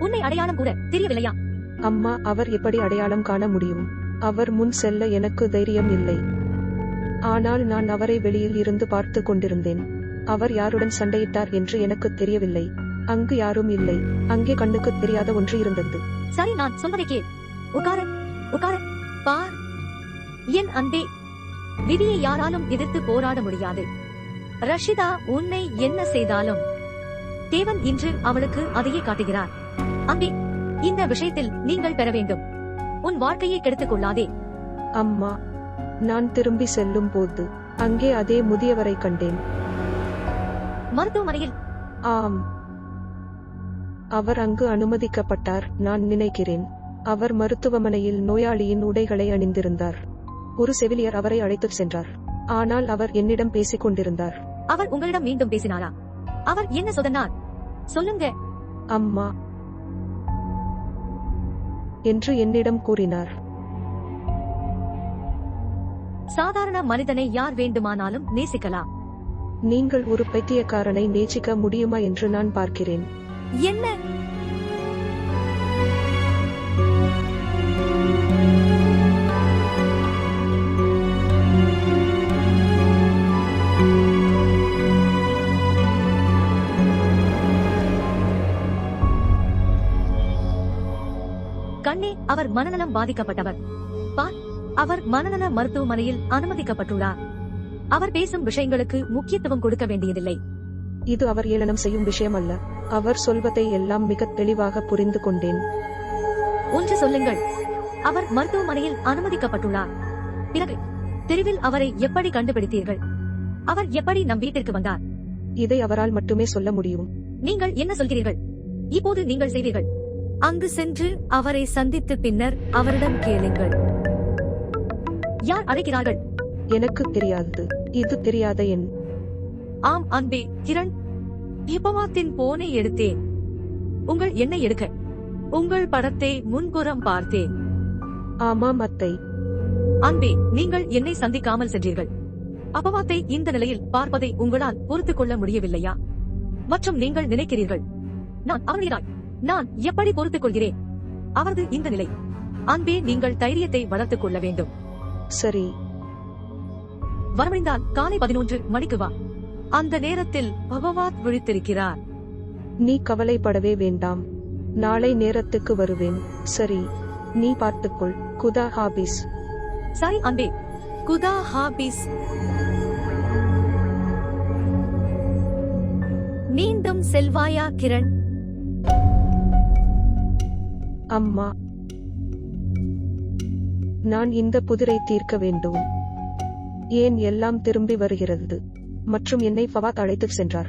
உன்னை அடையாளம் கூட தெரியவில்லையா? அம்மா, அவர் எப்படி அடையாளம் காண முடியும்? அவர் முன் செல்ல எனக்கு தைரியம் இல்லை. ஆனால் நான் அவரை வெளியில் இருந்து பார்த்து கொண்டிருந்தேன். அவர் யாருடன் சண்டையிட்டார் என்று எனக்கு தெரியவில்லை. அங்கு யாரும் இல்லை. அங்கே கண்ணுக்கு தெரியாத ஒன்று இருந்தது. சரி, நான் சொல்வதை கேள். உட்கார, உட்கார. பார் என் அன்பே, விதியை யாராலும் எதிர்த்து போராட முடியாது. ரஷிதா உன்னை என்ன செய்தாலும் தேவன் இன்று அவளுக்கு அதையே காட்டுகிறார். அன்பே, இந்த விஷயத்தில் நீங்கள் பெற வேண்டும். உன் வாழ்க்கையை கெடுத்துக் கொள்ளாதே. அம்மா, நான் திரும்பி செல்லும் போது அங்கே அதே முதியவரை கண்டேன். மருத்துவமனையில்? ஆம், அவர் அங்கு அனுமதிக்கப்பட்டார். நான் நினைக்கிறேன் அவர் மருத்துவமனையில் நோயாளியின் உடைகளை அணிந்திருந்தார். ஒரு செவிலியர் அவரை அழைத்துச் சென்றார். ஆனால் அவர் என்னிடம் பேசிக் கொண்டிருந்தார். அவர் உங்களிடம் மீண்டும் பேசினாரா? அவர் என்ன சொன்னார்? சொல்லுங்க. அம்மா என்று என்னிடம் கூறினார். சாதாரண மனிதனை யார் வேண்டுமானாலும் நேசிக்கலாம். நீங்கள் ஒரு பைத்தியக்காரனை நேசிக்க முடியுமா என்று நான் பார்க்கிறேன். என்ன? கண்ணே, அவர் மனநலம் பாதிக்கப்பட்டவர். பார், அவர் மனநல மருத்துவமனையில் அனுமதிக்கப்பட்டுள்ளார். அவர் பேசும் விஷயங்களுக்கு முக்கியத்துவம் கொடுக்க வேண்டியதில்லை. இது அவர் ஏளனம் செய்யும் விஷயம் அல்ல. அவர் சொல்வதை எல்லாம் மிக தெளிவாக புரிந்து கொண்டேன். ஒன்று சொல்லுங்கள், அவர் மருத்துவமனையில் அனுமதிக்கப்பட்டுள்ளார். பிறகு தெருவில் அவரை எப்படி கண்டுபிடித்தீர்கள்? அவர் எப்படி நம் வீட்டிற்கு வந்தார்? இதை அவரால் மட்டுமே சொல்ல முடியும். நீங்கள் என்ன சொல்கிறீர்கள்? இப்போது நீங்கள் செய்வீர்கள். அங்கு சென்று அவரை சந்தித்து பின்னர் அவரிடம் கேளுங்கள். யார் அழைக்கிறார்கள்? எனக்கு தெரியாது. இது தெரியாத எண். ஆம் அன்பே, கிரண், இப்பவாத்தின் போனை எடுத்தேன். உங்கள் எண்ணை எடுக்க உங்கள் படத்தை முன்புறம் பார்த்தேன். ஆமாம் அத்தை. அன்பே, நீங்கள் என்னை சந்திக்காமல் சென்றீர்கள். அப்பவாத்தை இந்த நிலையில் பார்ப்பதை உங்களால் பொறுத்துக் கொள்ள முடியவில்லையா? மற்றும் நீங்கள் நினைக்கிறீர்கள், நான் அவனிடாய் நான் எப்படி பொறுத்துக் கொள்கிறேன்? அவரது இந்த நிலை. அன்பே, நீங்கள் தைரியத்தை வளர்த்துக் கொள்ள வேண்டும். சரி, வரமடைந்தால் காலை 11 மணிக்கு வா. அந்த நேரத்தில் பகவாத் விழித்திருக்கிறார். நீ கவலைப்படவே வேண்டாம். நாளை நேரத்துக்கு வருவேன். சரி, நீ பார்த்துக்கொள். குதா ஹாபிஸ். சரி அன்பே, குதா ஹாபிஸ். மீண்டும் செல்வாயா கிரண்? அம்மா, நான் இந்த புதிரை தீர்க்க வேண்டும். ஏன் எல்லாம் திரும்பி வருகிறது? மற்றும் என்னை ஃபவாத் அழைத்துச் சென்றார்.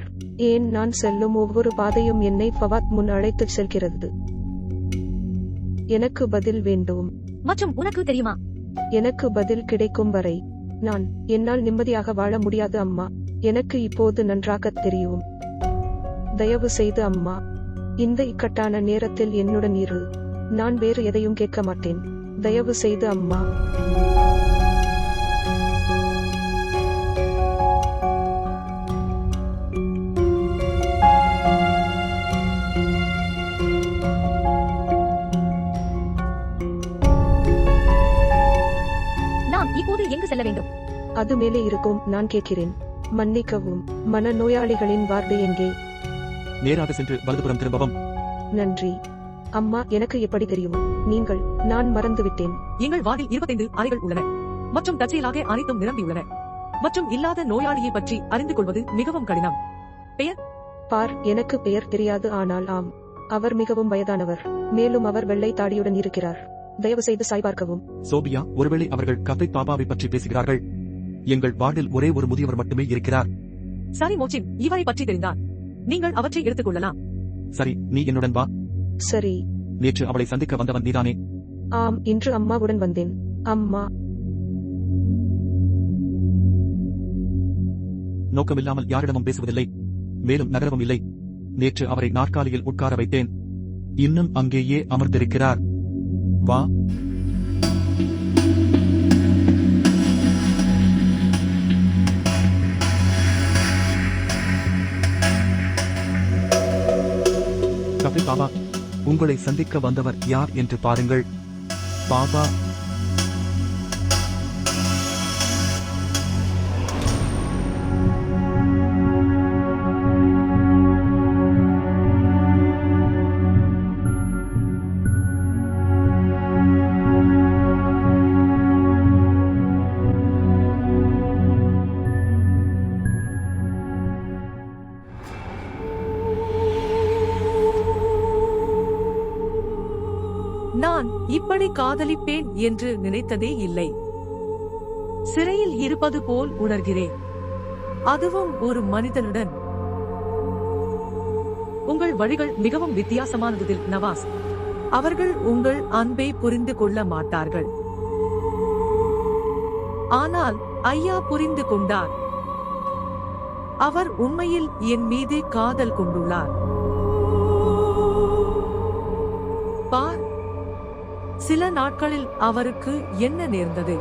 ஏன் நான் செல்லும் ஒவ்வொரு பாதையும் என்னை ஃபவாத் முன் அழைத்துச் செல்கிறது? எனக்கு பதில் வேண்டும். மற்றும் உனக்கு தெரியுமா? எனக்கு பதில் கிடைக்கும் வரை நான் என்னால் நிம்மதியாக வாழ முடியாது அம்மா. எனக்கு இப்போது நன்றாகத் தெரியும். தயவு செய்து அம்மா, இந்த இக்கட்டான நேரத்தில் என்னுடன் இரு. நான் வேறு எதையும் கேட்க மாட்டேன். தயவு செய்து அம்மா. நாம் இப்போது எங்கு செல்ல வேண்டும்? அது மேலே இருக்கும். நான் கேட்கிறேன். மன்னிக்கவும், மனநோயாளிகளின் வார்டு எங்கே? நேராக சென்று வலதுபுறம் திரும்பவும். நன்றி. அம்மா எனக்கு எப்படி தெரியும்? நான் மறந்துவிட்டேன். எங்கள் வார்டில் 25 அறைகள் உள்ளன மற்றும் தற்செயலாக அனைத்தும் நிரம்பியுள்ளன மற்றும் இல்லாத நோயாளியை பற்றி அறிந்து கொள்வது மிகவும் கடினம். பெயர்? பார், எனக்கு பெயர் தெரியாது, ஆனால் ஆம், அவர் மிகவும் வயதானவர். மேலும் அவர் வெள்ளை தாடியுடன் இருக்கிறார். தயவு செய்து சரிபார்க்கவும். சோபியா, ஒருவேளை அவர்கள் கதை பாபாவை பற்றி பேசுகிறார்கள். எங்கள் வார்டில் ஒரே ஒரு முதியவர் மட்டுமே இருக்கிறார். சரி மோச்சின், இவரை பற்றி தெரிந்தால் நீங்கள் அவற்றை எடுத்துக் கொள்ளலாம். சரி, நீ என்னுடன் வா. சரி. நேற்று அவளை சந்திக்க வந்தவன் நீதானே? ஆம், இன்று அம்மாவுடன் வந்தேன். அம்மா. நோக்கமில்லாமல் யாரிடமும் பேசுவதில்லை, மேலும் நகரவும் இல்லை. நேற்று அவரை நாற்காலியில் உட்கார வைத்தேன். இன்னும் அங்கேயே அமர்ந்திருக்கிறார். வா. கபி பாபா, உங்களை சந்திக்க வந்தவர் யார் என்று பாருங்கள். பாபா. நான் இப்படி காதலிப்பேன் என்று நினைத்ததே இல்லை. சிறையில் இருப்பது போல் உணர்கிறேன், அதுவும் ஒரு மனிதனுடன். உங்கள் வழிகள் மிகவும் வித்தியாசமானது நவாஸ். அவர்கள் உங்கள் அன்பை புரிந்து கொள்ள மாட்டார்கள். ஆனால் ஐயா புரிந்து கொண்டார். அவர் உண்மையில் என் மீது காதல் கொண்டுள்ளார். பார், சில நாட்களில் அவருக்கு என்ன நேர்ந்தது?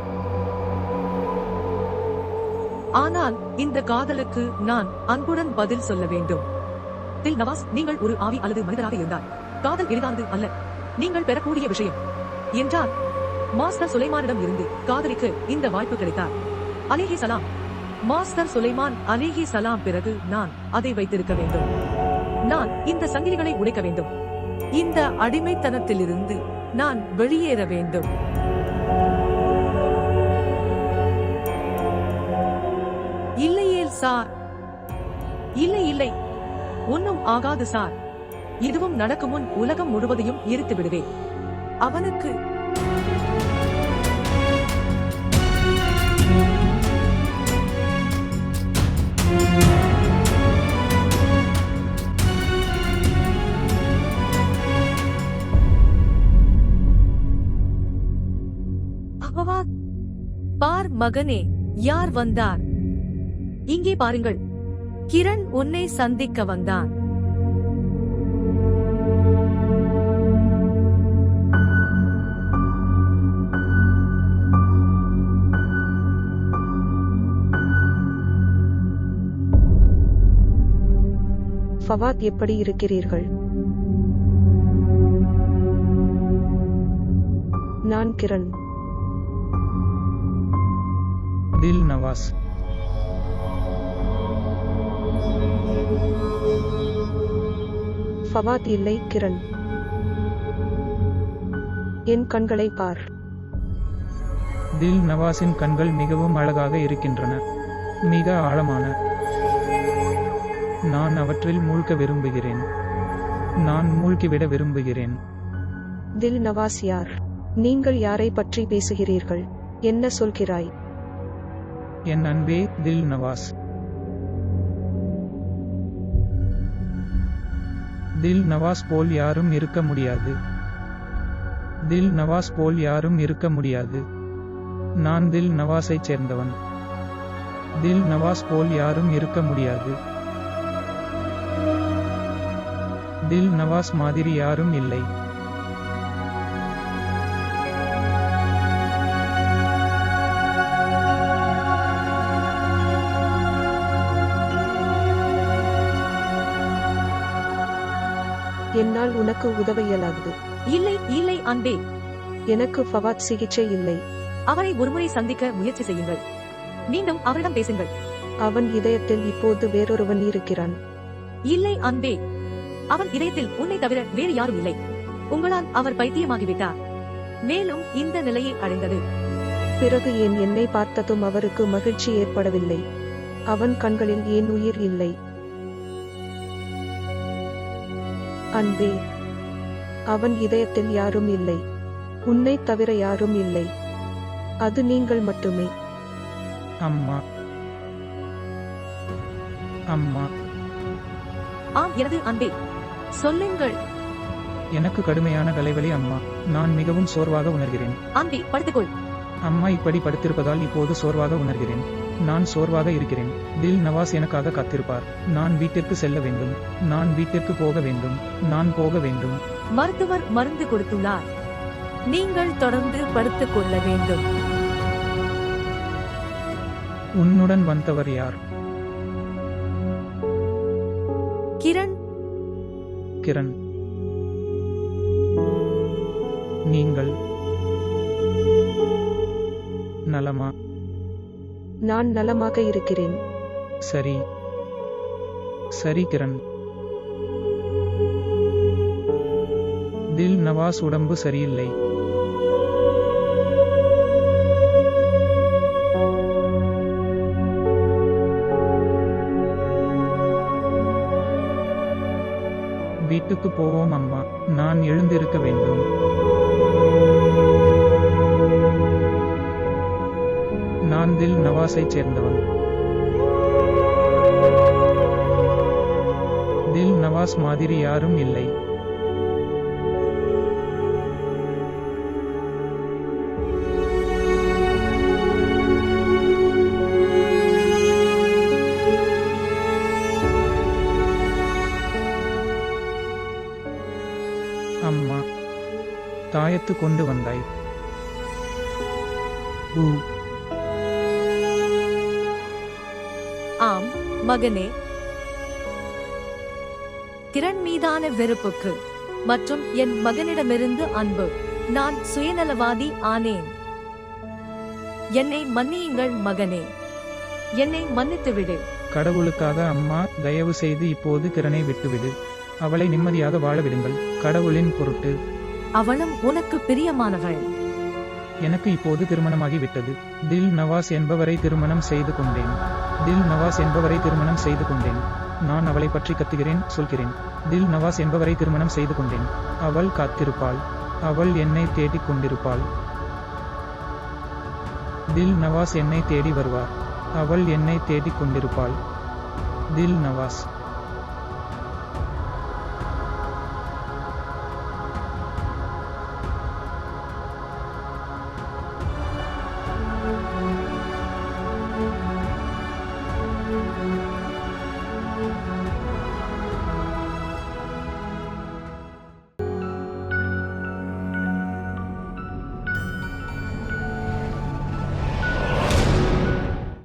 ஆனால் இந்த காதலுக்கு நான் அன்புடன் பதில் சொல்ல வேண்டும். தில் நவாஸ், நீங்கள் ஒரு ஆவி அல்லது மனிதராக இருந்தால் காதல் எளிதானது அல்ல. நீங்கள் பெறக்கூடிய விஷயம் என்றால் மாஸ்டர் சுலைமானிடம் இருந்து காதலிக்க இந்த வாய்ப்பு கிடைத்தார். அலேஹி சலாம். மாஸ்டர் சுலைமான் அலைஹி சலாம் பிறகு நான் அதை வைத்திருக்க வேண்டும். நான் இந்த சங்கிலிகளை உடைக்க வேண்டும். இந்த அடிமைத்தனத்திலிருந்து நான் வெளியேற வேண்டும். இல்லையேல் சார். இல்லை இல்லை, ஒன்னும் ஆகாது சார். இதுவும் நடக்கும் முன் உலகம் முழுவதையும் எரித்து விடுவேன். அவனுக்கு பார் மகனே, யார் வந்தார்? இங்கே பாருங்கள். கிரண் உன்னை சந்திக்க வந்தான். ஃபவாத், எப்படி இருக்கிறீர்கள்? நான் கிரண். தில் நவாஸ். ஃபவாத் இல்லை, கிரண். என் கண்களை பார். தில் நவாஸின் கண்கள் மிகவும் அழகாக இருக்கின்றன, மிக ஆழமான. நான் அவற்றில் மூழ்க விரும்புகிறேன். நான் மூழ்கிவிட விரும்புகிறேன். தில் நவாஸ் யார்? நீங்கள் யாரை பற்றி பேசுகிறீர்கள்? என்ன சொல்கிறாய்? என் அன்பே தில் நவாஸ். தில் நவாஸ் போல் யாரும் இருக்க முடியாது. தில் நவாஸ் போல் யாரும் இருக்க முடியாது. நான் தில் நவாஸைச் சேர்ந்தவன். தில் நவாஸ் போல் யாரும் இருக்க முடியாது. தில் நவாஸ் மாதிரி யாரும் இல்லை. என்னால் உனக்கு உதவ இயலாது. இல்லை இல்லை அன்பே, எனக்கு ஃபவாத் சிகிச்சை இல்லை. அவரை ஒருமுறை சந்திக்க முயற்சி செய்யுங்கள். மீண்டும் அவரிடம் பேசுங்கள். அவன் இதயத்தில் இப்போது வேறொருவன் இருக்கிறான். இல்லை அன்பே, அவன் இதயத்தில் உன்னை தவிர வேறு யாரும் இல்லை. உங்களால் அவர் பைத்தியமாகிவிட்டார். மேலும் இந்த நிலையை அடைந்தது. பிறகு ஏன் என்னை பார்த்ததும் அவருக்கு மகிழ்ச்சி ஏற்படவில்லை? அவன் கண்களில் ஏன் உயிர் இல்லை? அன்பே, அவன் இதயத்தில் யாரும் இல்லை. உன்னைத் தவிர யாரும் இல்லை. அது நீங்கள் மட்டுமே. அம்மா, அம்மா, ஆம் எனது அன்பே, சொல்லுங்கள். எனக்கு கடுமையான தலைவலி அம்மா. நான் மிகவும் சோர்வாக உணர்கிறேன். அன்பே, படுத்துக்கொள். அம்மா இப்படி படுத்திருப்பதால் இப்போது சோர்வாக உணர்கிறேன். நான் சோர்வாக இருக்கிறேன். தில் நவாஸ் எனக்காக காத்திருப்பார். நான் வீட்டிற்கு செல்ல வேண்டும். நான் வீட்டிற்கு போக வேண்டும். நான் போக வேண்டும். மருத்துவர் மருந்து கொடுத்துள்ளார். நீங்கள் தொடர்ந்து படுத்துக் கொள்ள வேண்டும். உன்னுடன் வந்தவர் யார்? கிரண். கிரண். நீங்கள் நலமா? நான் நலமாக இருக்கிறேன். சரி, சரி கிரண். தில் நவாஸ் உடம்பு சரியில்லை. வீட்டுக்கு போவோம் அம்மா. நான் எழுந்திருக்க வேண்டும். நான் தில் நவாஸைச் சேர்ந்தவன். தில் நவாஸ் மாதிரி யாரும் இல்லை. அம்மா, தாயத்து கொண்டு வந்தாய். ஆம் மகனே. கிரண் மீதான வெறுப்புக்கு மற்றும் என் மகனிடமிருந்து அன்பு நான் சுயநலவாதி ஆனேன். என்னை மன்னியுங்கள் மகனே. என்னை மன்னித்துவிடு. கடவுளுக்காக அம்மா, தயவு செய்து இப்போது கிரணை விட்டுவிடு. அவளை நிம்மதியாக வாழ விடுங்கள். கடவுளின் பொருட்டு. அவளும் உனக்கு பிரியமானவள். எனக்கு இப்போது திருமணமாகி விட்டது. தில் நவாஸ் என்பவரை திருமணம் செய்து கொண்டேன். தில் நவாஸ் என்பவரை திருமணம் செய்து கொண்டேன். நான் அவளை பற்றி கத்துகிறேன், சொல்கிறேன். தில் நவாஸ் என்பவரை திருமணம் செய்து கொண்டேன். அவள் காத்திருப்பாள். அவள் என்னை தேடிக் கொண்டிருப்பாள். தில் நவாஸ் என்னை தேடி வருவார். அவள் என்னை தேடிக் கொண்டிருப்பாள். தில் நவாஸ்.